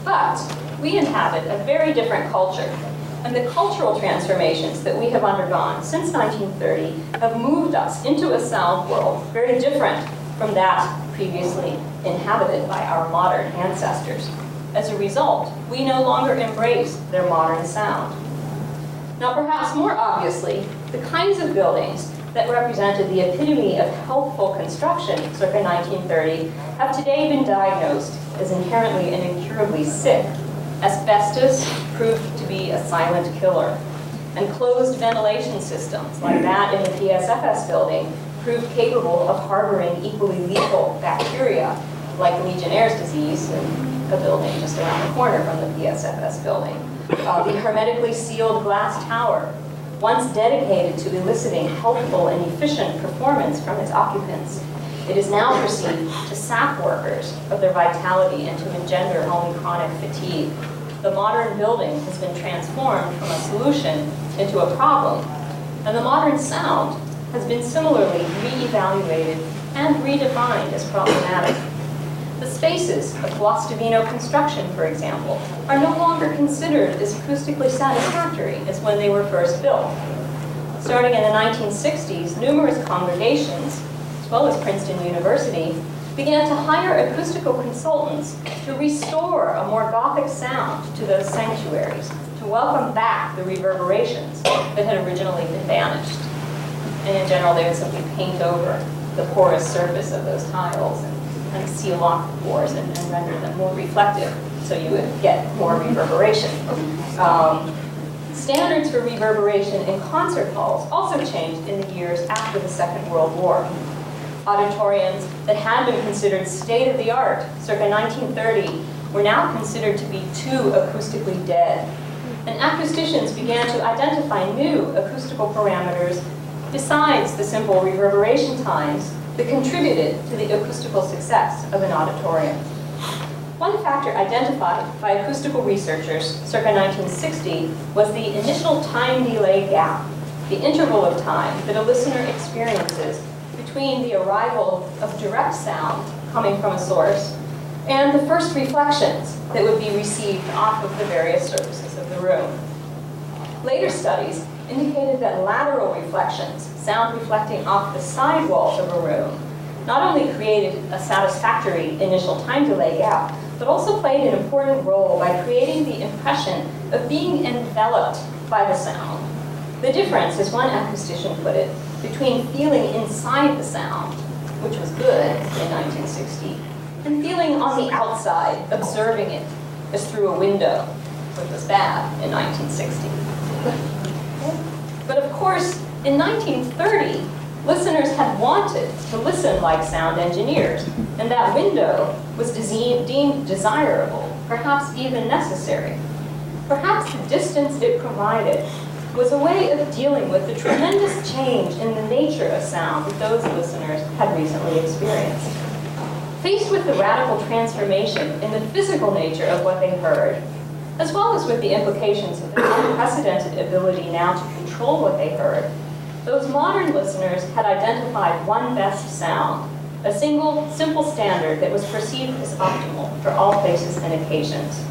But we inhabit a very different culture, and the cultural transformations that we have undergone since 1930 have moved us into a sound world very different from that previously inhabited by our modern ancestors. As a result, we no longer embrace their modern sound. Now, perhaps more obviously, the kinds of buildings that represented the epitome of healthful construction circa 1930 have today been diagnosed as inherently and incurably sick. Asbestos proved to be a silent killer, and closed ventilation systems like that in the PSFS building proved capable of harboring equally lethal bacteria like Legionnaire's disease in a building just around the corner from the PSFS building. The hermetically sealed glass tower, once dedicated to eliciting healthful and efficient performance from its occupants, it is now perceived to sap workers of their vitality and to engender only chronic fatigue. The modern building has been transformed from a solution into a problem, and the modern sound has been similarly re-evaluated and redefined as problematic. The spaces of Guastavino construction, for example, are no longer considered as acoustically satisfactory as when they were first built. Starting in the 1960s, numerous congregations, as well as Princeton University, began to hire acoustical consultants to restore a more Gothic sound to those sanctuaries, to welcome back the reverberations that had originally been banished. And in general, they would simply paint over the porous surface of those tiles and seal off the pores and render them more reflective, so you would get more reverberation. Standards for reverberation in concert halls also changed in the years after the Second World War. Auditoriums that had been considered state-of-the-art circa 1930 were now considered to be too acoustically dead. And acousticians began to identify new acoustical parameters besides the simple reverberation times that contributed to the acoustical success of an auditorium. One factor identified by acoustical researchers circa 1960 was the initial time delay gap, the interval of time that a listener experiences between the arrival of direct sound coming from a source and the first reflections that would be received off of the various surfaces of the room. Later studies indicated that lateral reflections, sound reflecting off the side walls of a room, not only created a satisfactory initial time delay gap, but also played an important role by creating the impression of being enveloped by the sound. The difference, as one acoustician put it, between feeling inside the sound, which was good in 1960, and feeling on the outside, observing it as through a window, which was bad in 1960. But of course, in 1930, listeners had wanted to listen like sound engineers, and that window was deemed desirable, perhaps even necessary. Perhaps the distance it provided was a way of dealing with the tremendous change in the nature of sound that those listeners had recently experienced. Faced with the radical transformation in the physical nature of what they heard, as well as with the implications of the unprecedented ability now to control what they heard, those modern listeners had identified one best sound, a single, simple standard that was perceived as optimal for all places and occasions.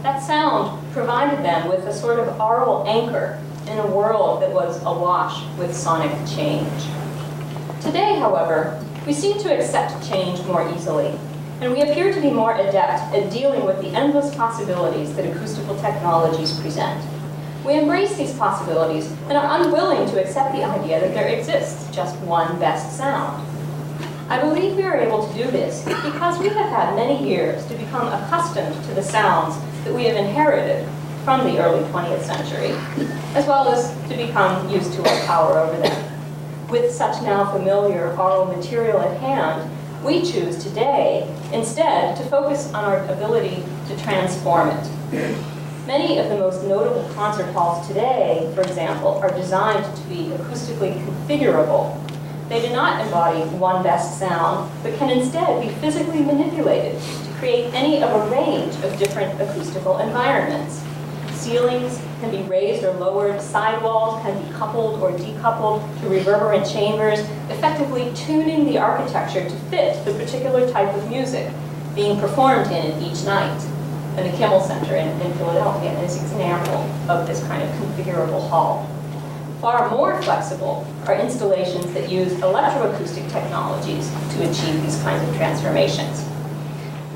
That sound provided them with a sort of aural anchor in a world that was awash with sonic change. Today, however, we seem to accept change more easily, and we appear to be more adept at dealing with the endless possibilities that acoustical technologies present. We embrace these possibilities and are unwilling to accept the idea that there exists just one best sound. I believe we are able to do this because we have had many years to become accustomed to the sounds that we have inherited from the early 20th century, as well as to become used to our power over them. With such now familiar aural material at hand, we choose today, instead, to focus on our ability to transform it. Many of the most notable concert halls today, for example, are designed to be acoustically configurable. They do not embody one best sound, but can instead be physically manipulated to create any of a range of different acoustical environments. Ceilings can be raised or lowered, sidewalls can be coupled or decoupled to reverberant chambers, effectively tuning the architecture to fit the particular type of music being performed in it each night. And the Kimmel Center in Philadelphia is an example of this kind of configurable hall. Far more flexible are installations that use electroacoustic technologies to achieve these kinds of transformations.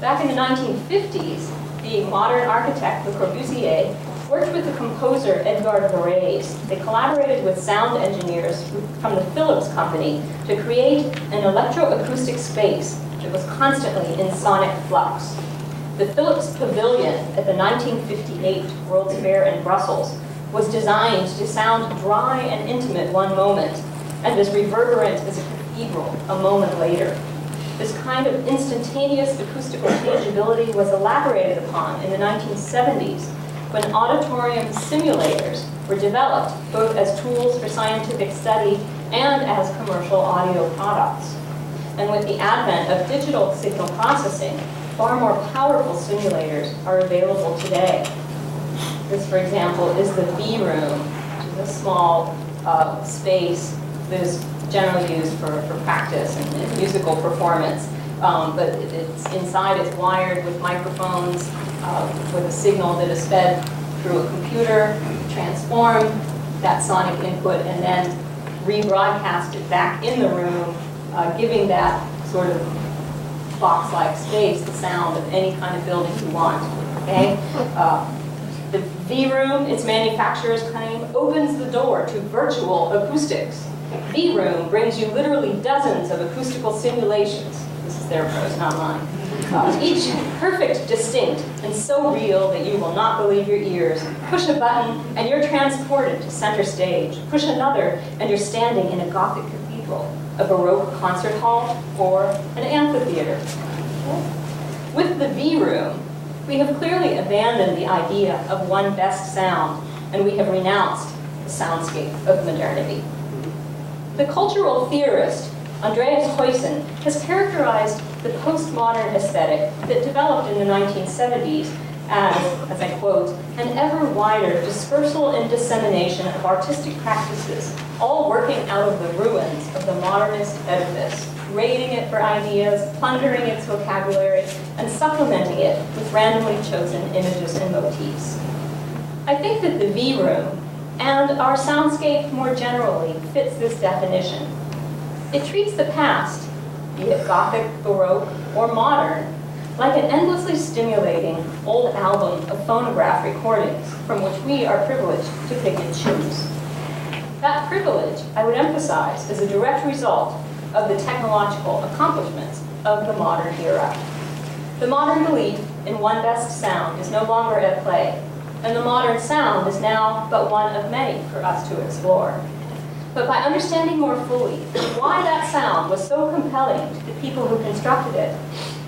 Back in the 1950s, the modern architect Le Corbusier worked with the composer Edgar Varese. They collaborated with sound engineers from the Philips company to create an electroacoustic space that was constantly in sonic flux. The Philips Pavilion at the 1958 World's Fair in Brussels was designed to sound dry and intimate one moment, and as reverberant as a cathedral a moment later. This kind of instantaneous acoustical changeability was elaborated upon in the 1970s when auditorium simulators were developed both as tools for scientific study and as commercial audio products. And with the advent of digital signal processing, far more powerful simulators are available today. This, for example, is the B room, which is a small space that is generally used for practice and musical performance. But it's inside, it's wired with microphones, with a signal that is fed through a computer, transform that sonic input, and then rebroadcast it back in the room, giving that sort of box-like space the sound of any kind of building you want. Okay? The V-Room, its manufacturer's claim, opens the door to virtual acoustics. V-Room brings you literally dozens of acoustical simulations. This is their pros, not mine. Each perfect, distinct, and so real that you will not believe your ears. Push a button and you're transported to center stage. Push another and you're standing in a Gothic cathedral, a Baroque concert hall, or an amphitheater. With the V-Room, we have clearly abandoned the idea of one best sound, and we have renounced the soundscape of modernity. The cultural theorist Andreas Huyssen has characterized the postmodern aesthetic that developed in the 1970s as I quote, an ever wider dispersal and dissemination of artistic practices, all working out of the ruins of the modernist edifice, raiding it for ideas, plundering its vocabulary, and supplementing it with randomly chosen images and motifs. I think that the V-Room and our soundscape more generally fits this definition. It treats the past, be it Gothic, Baroque, or modern, like an endlessly stimulating old album of phonograph recordings from which we are privileged to pick and choose. That privilege, I would emphasize, is a direct result of the technological accomplishments of the modern era. The modern belief in one best sound is no longer at play, and the modern sound is now but one of many for us to explore. But by understanding more fully why that sound was so compelling to the people who constructed it,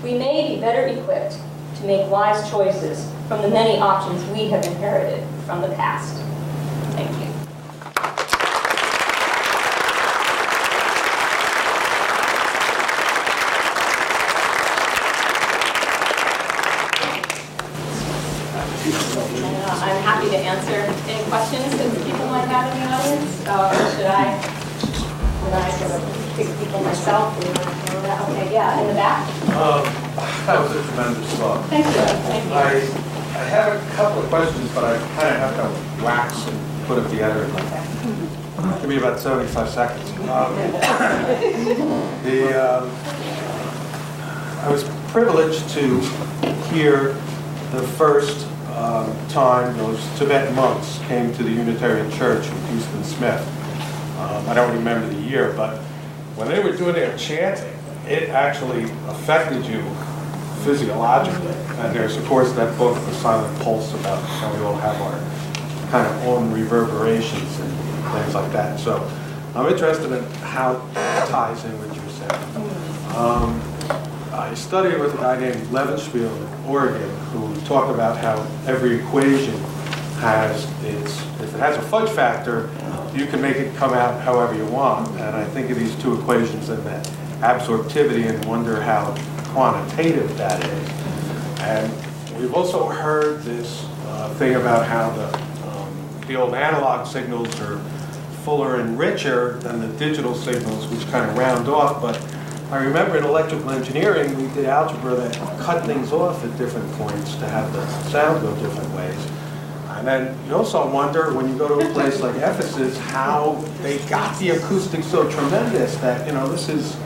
we may be better equipped to make wise choices from the many options we have inherited from the past. Thank you. I'm happy to answer any questions that people might have in the audience. Should I sort of pick people myself? Okay, yeah, in the back. That was a tremendous talk. Thank you. Thank you. I have a couple of questions, but I kind of have to wax and put them together. Okay. Give me about 75 seconds. I was privileged to hear the first time those Tibetan monks came to the Unitarian Church in Houston Smith. I don't remember the year, but when they were doing their chanting, it actually affected you physiologically. And there's, of course, that book, The Silent Pulse, about how we all have our kind of own reverberations and things like that. So I'm interested in how that ties in with your saying. I studied with a guy named Levenspiel in Oregon who talked about how every equation has if it has a fudge factor, you can make it come out however you want. And I think of these two equations and that absorptivity and wonder how quantitative that is. And we've also heard this thing about how the old analog signals are fuller and richer than the digital signals, which kind of round off. But I remember in electrical engineering, we did algebra that cut things off at different points to have the sound go different ways. And then you also wonder, when you go to a place like Ephesus, how they got the acoustics so tremendous that, this is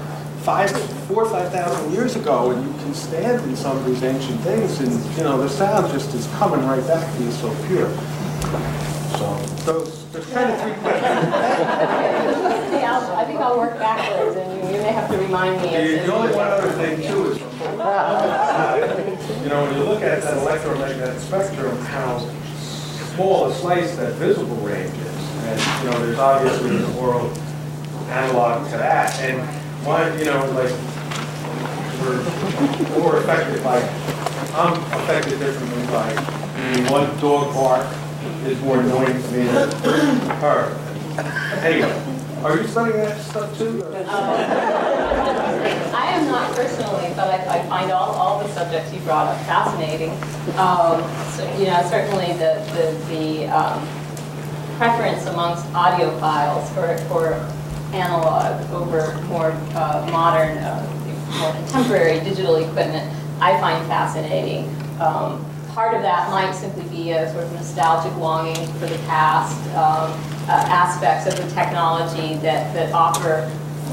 4,000 or 5,000 years ago, and you can stand in some of these ancient things, and, the sound just is coming right back to you so pure. So there's kind of three questions. I think I'll work backwards, and you may have to remind me. The only one other thing, too, is when you look at that electromagnetic spectrum, how small a slice that visible range is. And, there's obviously an aural analog to that. And one, we're more affected by, I'm affected differently by, one dog bark is more annoying to me than her. Anyway. Are you studying that stuff too? I am not personally, but I find all the subjects you brought up fascinating. Certainly the preference amongst audiophiles for analog over more modern, more contemporary digital equipment, I find fascinating. Part of that might simply be a sort of nostalgic longing for the past, aspects of the technology that offer,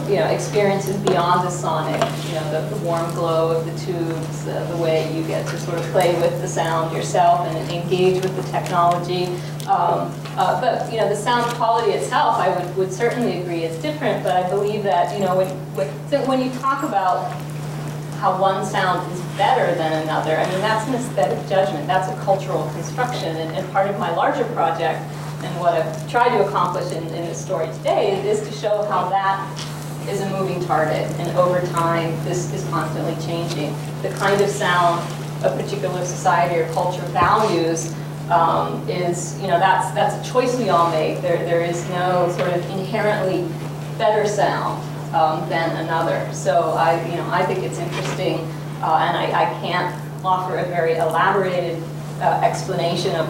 experiences beyond the sonic, the warm glow of the tubes, the way you get to sort of play with the sound yourself and engage with the technology. But the sound quality itself, I would certainly agree is different, but I believe that, when you talk about how one sound is better than another, I mean, that's an aesthetic judgment, that's a cultural construction, and part of my larger project, and what I've tried to accomplish in this story today, is to show how that is a moving target, and over time, this is constantly changing. The kind of sound a particular society or culture values is, that's a choice we all make. There is no sort of inherently better sound than another. So I think it's interesting, and I can't offer a very elaborated explanation of,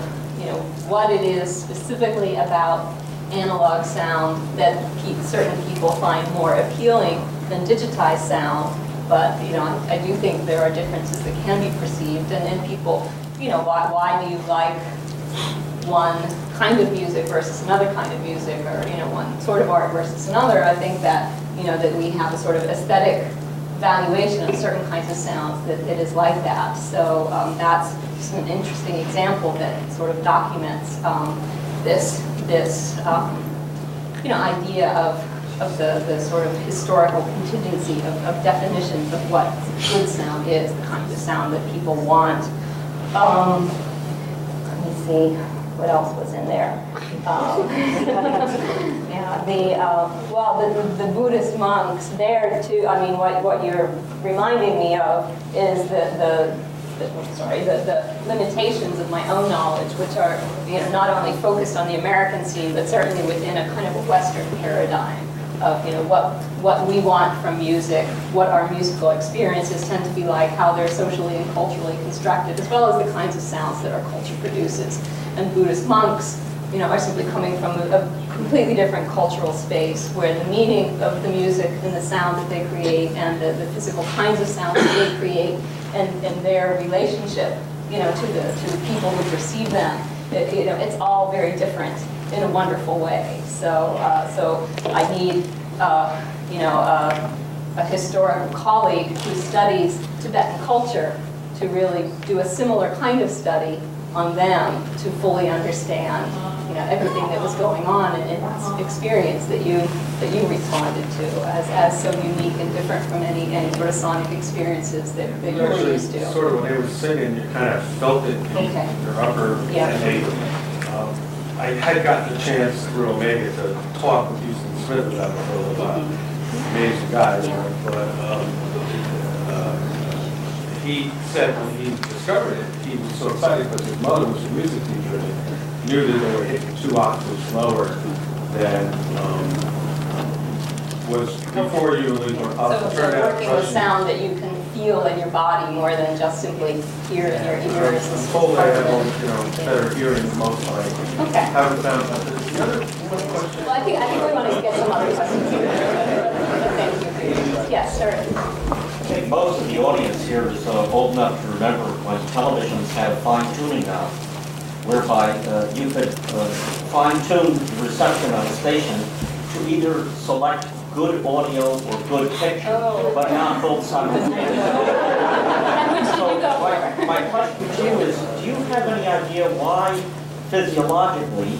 what it is specifically about analog sound that certain people find more appealing than digitized sound. But I do think there are differences that can be perceived, and people, why do you like one kind of music versus another kind of music, or one sort of art versus another? I think that that we have a sort of aesthetic valuation of certain kinds of sounds that it is like that. So that's just an interesting example that sort of documents this idea of the sort of historical contingency of definitions of what good sound is, the kind of sound that people want. Let me see what else was in there. The Buddhist monks there too. I mean, what you're reminding me of is the limitations of my own knowledge, which are not only focused on the American scene, but certainly within a kind of a Western paradigm of what we want from music, what our musical experiences tend to be like, how they're socially and culturally constructed, as well as the kinds of sounds that our culture produces. And Buddhist monks, are simply coming from a completely different cultural space, where the meaning of the music and the sound that they create, and the physical kinds of sounds that they create, and their relationship, to the people who perceive them, it's all very different in a wonderful way. So I need, a historical colleague who studies Tibetan culture to really do a similar kind of study on them, to fully understand, everything that was going on in this experience that you responded to as so unique and different from any sort of sonic experiences that you're used to. Sort of when they were singing, you kind of felt it in your upper body. I had gotten the chance through Omega to talk with Houston Smith about it for a little while. Amazing guy, but he said when he discovered it, he was so excited because his mother was a music teacher and knew that they were hitting 2 octaves lower than was before you were up. So working with sound that you can feel in your body more than just simply hear in your ears. Hopefully I have better hearing most likely. Okay. Haven't found the other one question. Well, I think we want to get some other questions here. Thank you. Yes, sir. I think most of the audience here is old enough to remember when televisions had fine-tuning now, whereby you could fine-tune the reception on a station to either select good audio or good picture, but not both simultaneously. And which did you go for? My question to you is, do you have any idea why physiologically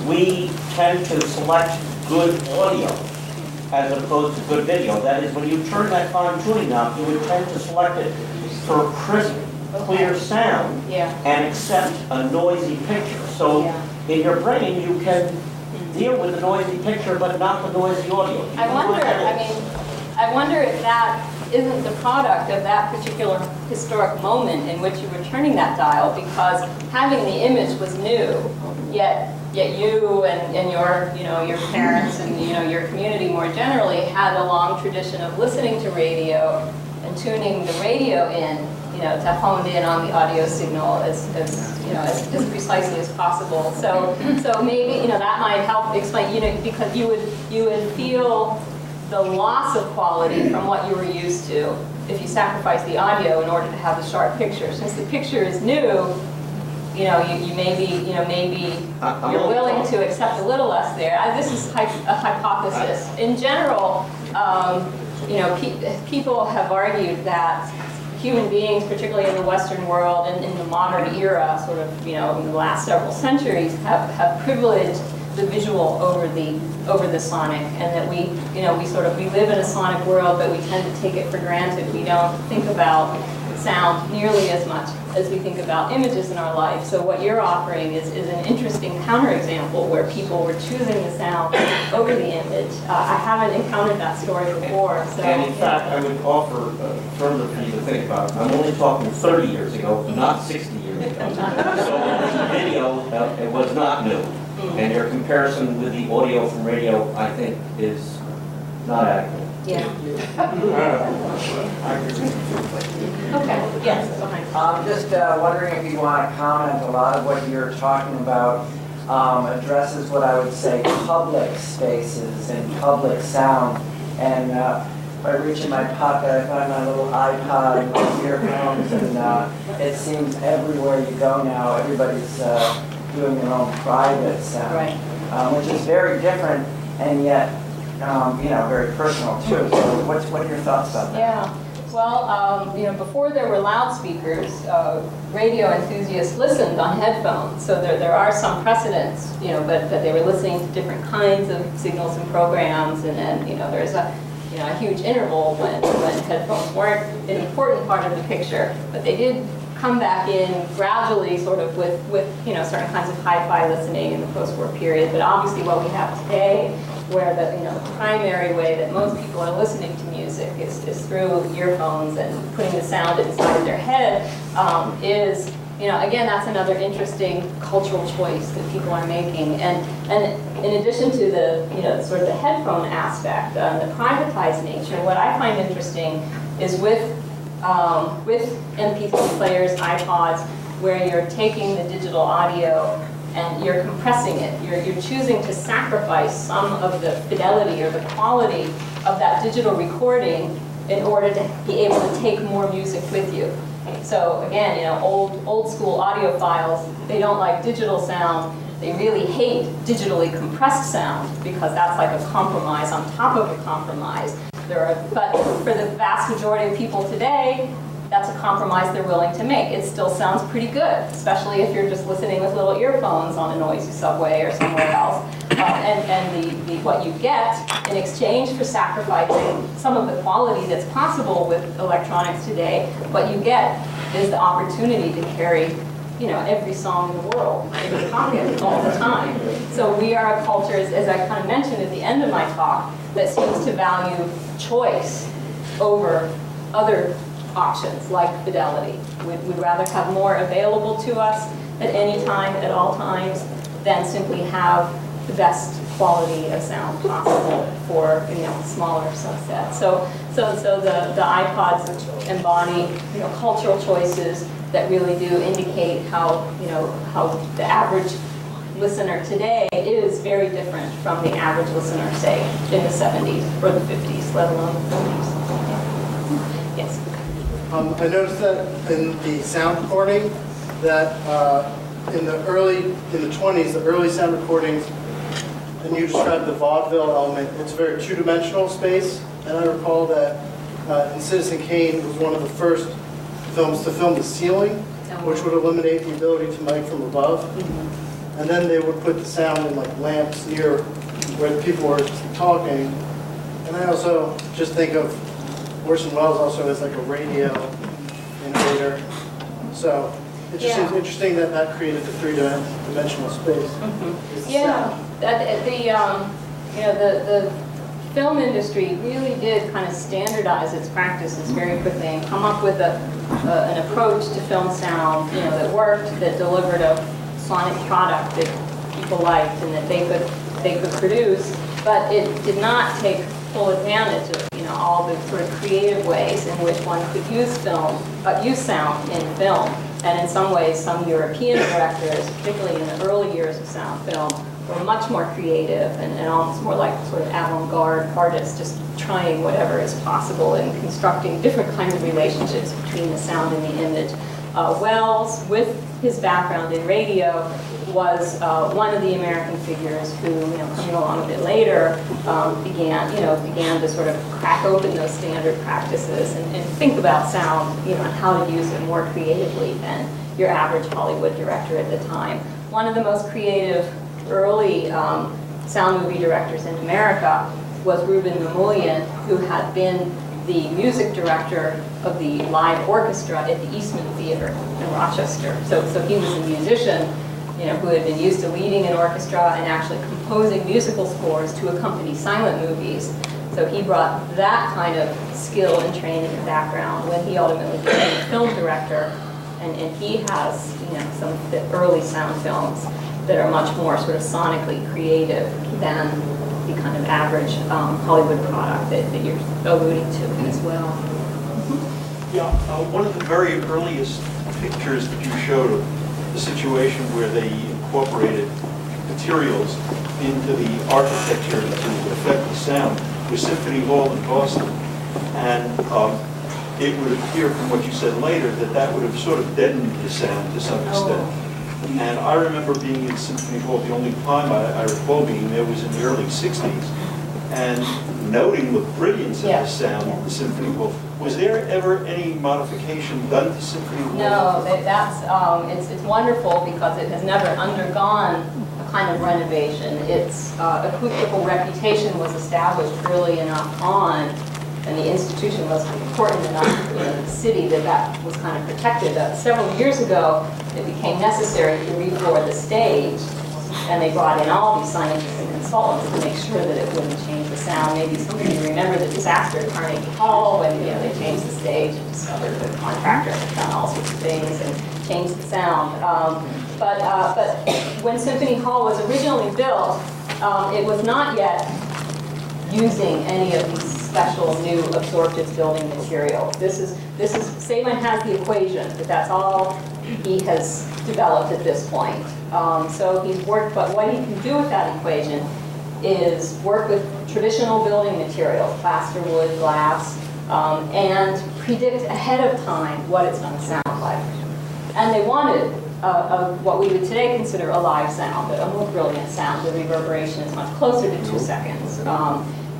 we tend to select good audio as opposed to good video? That is, when you turn that fine-tuning knob, you would tend to select it for crisp, clear sound and accept a noisy picture. So in your brain, you can deal with the noisy picture, but not the noisy audio. I wonder if that isn't the product of that particular historic moment in which you were turning that dial, because having the image was new, yet you and your parents and your community more generally had a long tradition of listening to radio and tuning the radio in, to hone in on the audio signal as precisely as possible. So maybe, that might help explain, because you would feel the loss of quality from what you were used to if you sacrifice the audio in order to have the sharp picture. Since the picture is new, you maybe you're willing to accept a little less there. This is a hypothesis. In general, people have argued that human beings, particularly in the Western world and in the modern era, sort of, in the last several centuries, have privileged the visual over the sonic, and that we live in a sonic world, but we tend to take it for granted. We don't think about sound nearly as much as we think about images in our life. So what you're offering is an interesting counterexample where people were choosing the sound over the image. I haven't encountered that story before. So, and in fact, I would offer further for you to think about. I'm only talking 30 years ago, not 60 years ago. So video, it was not new. And your comparison with the audio from radio, I think, is not adequate. Yeah. Okay, yes, behind. Just wondering if you want to comment. A lot of what you're talking about addresses what I would say public spaces and public sound. And if I reach in my pocket, I find my little iPod and my earphones, and it seems everywhere you go now, everybody's doing their own private sound, Right. Which is very different and yet, very personal too. So what are your thoughts about that? Yeah. Well, before there were loudspeakers, radio enthusiasts listened on headphones. So there are some precedents, but they were listening to different kinds of signals and programs, and then, there's a huge interval when headphones weren't an important part of the picture, but they did come back in gradually, sort of with certain kinds of hi-fi listening in the post-war period. But obviously, what we have today, where the primary way that most people are listening to music is through earphones and putting the sound inside their head, is again, that's another interesting cultural choice that people are making. And in addition to the sort of the headphone aspect, the privatized nature, what I find interesting is with MP3 players, iPods, where you're taking the digital audio and you're compressing it. You're choosing to sacrifice some of the fidelity or the quality of that digital recording in order to be able to take more music with you. So again, old school audiophiles, they don't like digital sound. They really hate digitally compressed sound because that's like a compromise on top of a compromise. But for the vast majority of people today, that's a compromise they're willing to make. It still sounds pretty good, especially if you're just listening with little earphones on a noisy subway or somewhere else. And what you get in exchange for sacrificing some of the quality that's possible with electronics today, what you get is the opportunity to carry every song in the world in your pocket all the time. So we are a culture, as I kind of mentioned at the end of my talk, that seems to value choice over other options like fidelity. We'd rather have more available to us at any time, at all times, than simply have the best quality of sound possible for smaller subsets. So the iPods embody cultural choices that really do indicate how the average listener today is very different from the average listener, say, in the 70s or the 50s, let alone the 40s. Yeah. Yes. I noticed that in the sound recording that in the 20s, the early sound recordings, and you described the vaudeville element, it's a very two-dimensional space. And I recall that in Citizen Kane was one of the first films to film the ceiling, which would eliminate the ability to mic from above. And then they would put the sound in like lamps near where the people were talking. And I also just think of Orson Welles also as like a radio innovator. So it just seems interesting that that created the three-dimensional space. Yeah, the film industry really did kind of standardize its practices very quickly and come up with an approach to film sound, that worked, that delivered a sonic product that people liked and that they could produce. But it did not take full advantage of, all the sort of creative ways in which one could use sound in film. And in some ways, some European directors, particularly in the early years of sound film, were much more creative and almost more like sort of avant-garde artists, just trying whatever is possible and constructing different kinds of relationships between the sound and the image. Wells, with his background in radio, was one of the American figures who, coming along a bit later, began to sort of crack open those standard practices and think about sound, and how to use it more creatively than your average Hollywood director at the time. One of the most creative early sound movie directors in America was Reuben Mamoulian, who had been the music director of the live orchestra at the Eastman Theater in Rochester. So he was a musician, who had been used to leading an orchestra and actually composing musical scores to accompany silent movies. So he brought that kind of skill and training and background when he ultimately became a film director. And he has, some of the early sound films that are much more sort of sonically creative than the kind of average Hollywood product that you're alluding to as well. Yeah, one of the very earliest pictures that you showed of the situation where they incorporated materials into the architecture to affect the sound was Symphony Hall in Boston. And it would appear from what you said later that would have sort of deadened the sound to some extent. And I remember being in Symphony Hall, the only time I recall being there was in the early 60s, and noting the brilliance of the sound in the Symphony Hall. Was there ever any modification done to Symphony Hall? No, it's wonderful because it has never undergone a kind of renovation. Its acoustical reputation was established early enough on, and the institution was important enough in the city that was kind of protected. Several years ago, it became necessary to refloor the stage, and they brought in all these scientists and consultants to make sure that it wouldn't change the sound. Maybe some of you remember the disaster at Carnegie Hall when they changed the stage and discovered the contractor had done all sorts of things and changed the sound. But when Symphony Hall was originally built, it was not yet using any of these special new absorptive building materials. Saban has the equation, but that's all he has developed at this point. So he's worked, but what he can do with that equation is work with traditional building materials, plaster, wood, glass, and predict ahead of time what it's going to sound like. And they wanted what we would today consider a live sound, a more brilliant sound. The reverberation is much closer to 2 seconds.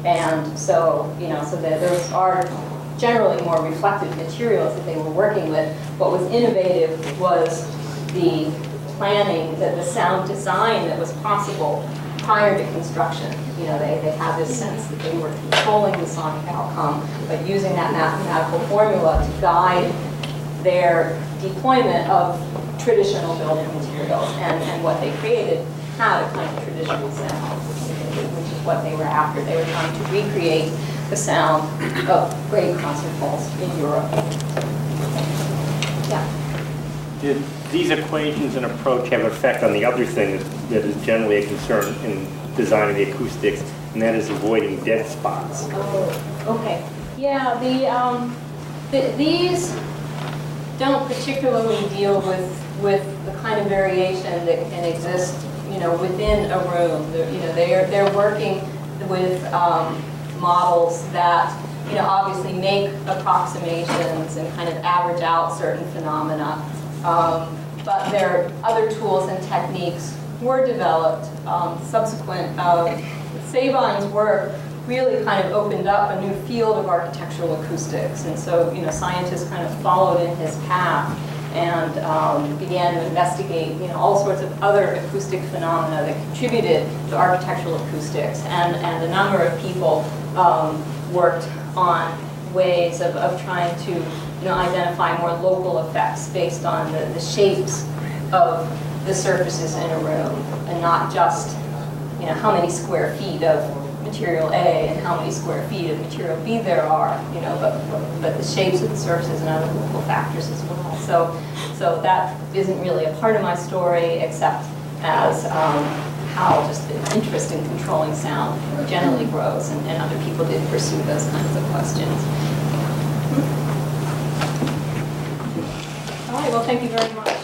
And so, so that those are generally more reflective materials that they were working with. What was innovative was the planning, the sound design that was possible prior to construction. They had this sense that they were controlling the sonic outcome, but using that mathematical formula to guide their deployment of traditional building materials. And what they created had a kind of traditional sound, which is what they were after. They were trying to recreate the sound of great concert halls in Europe. Yeah. Did these equations and approach have an effect on the other thing that is generally a concern in designing the acoustics, and that is avoiding dead spots? Oh, okay. Yeah, these don't particularly deal with the kind of variation that can exist, within a room. They're working with models that, obviously make approximations and kind of average out certain phenomena. But their other tools and techniques were developed subsequent. Saban's work really kind of opened up a new field of architectural acoustics, and so scientists kind of followed in his path and began to investigate all sorts of other acoustic phenomena that contributed to architectural acoustics, and a number of people worked on ways of trying to identify more local effects based on the shapes of the surfaces in a room, and not just how many square feet of material A and how many square feet of material B there are, but the shapes of the surfaces and other local factors as well. So that isn't really a part of my story, except as how just the interest in controlling sound generally grows, and other people did pursue those kinds of questions. All right, well, thank you very much.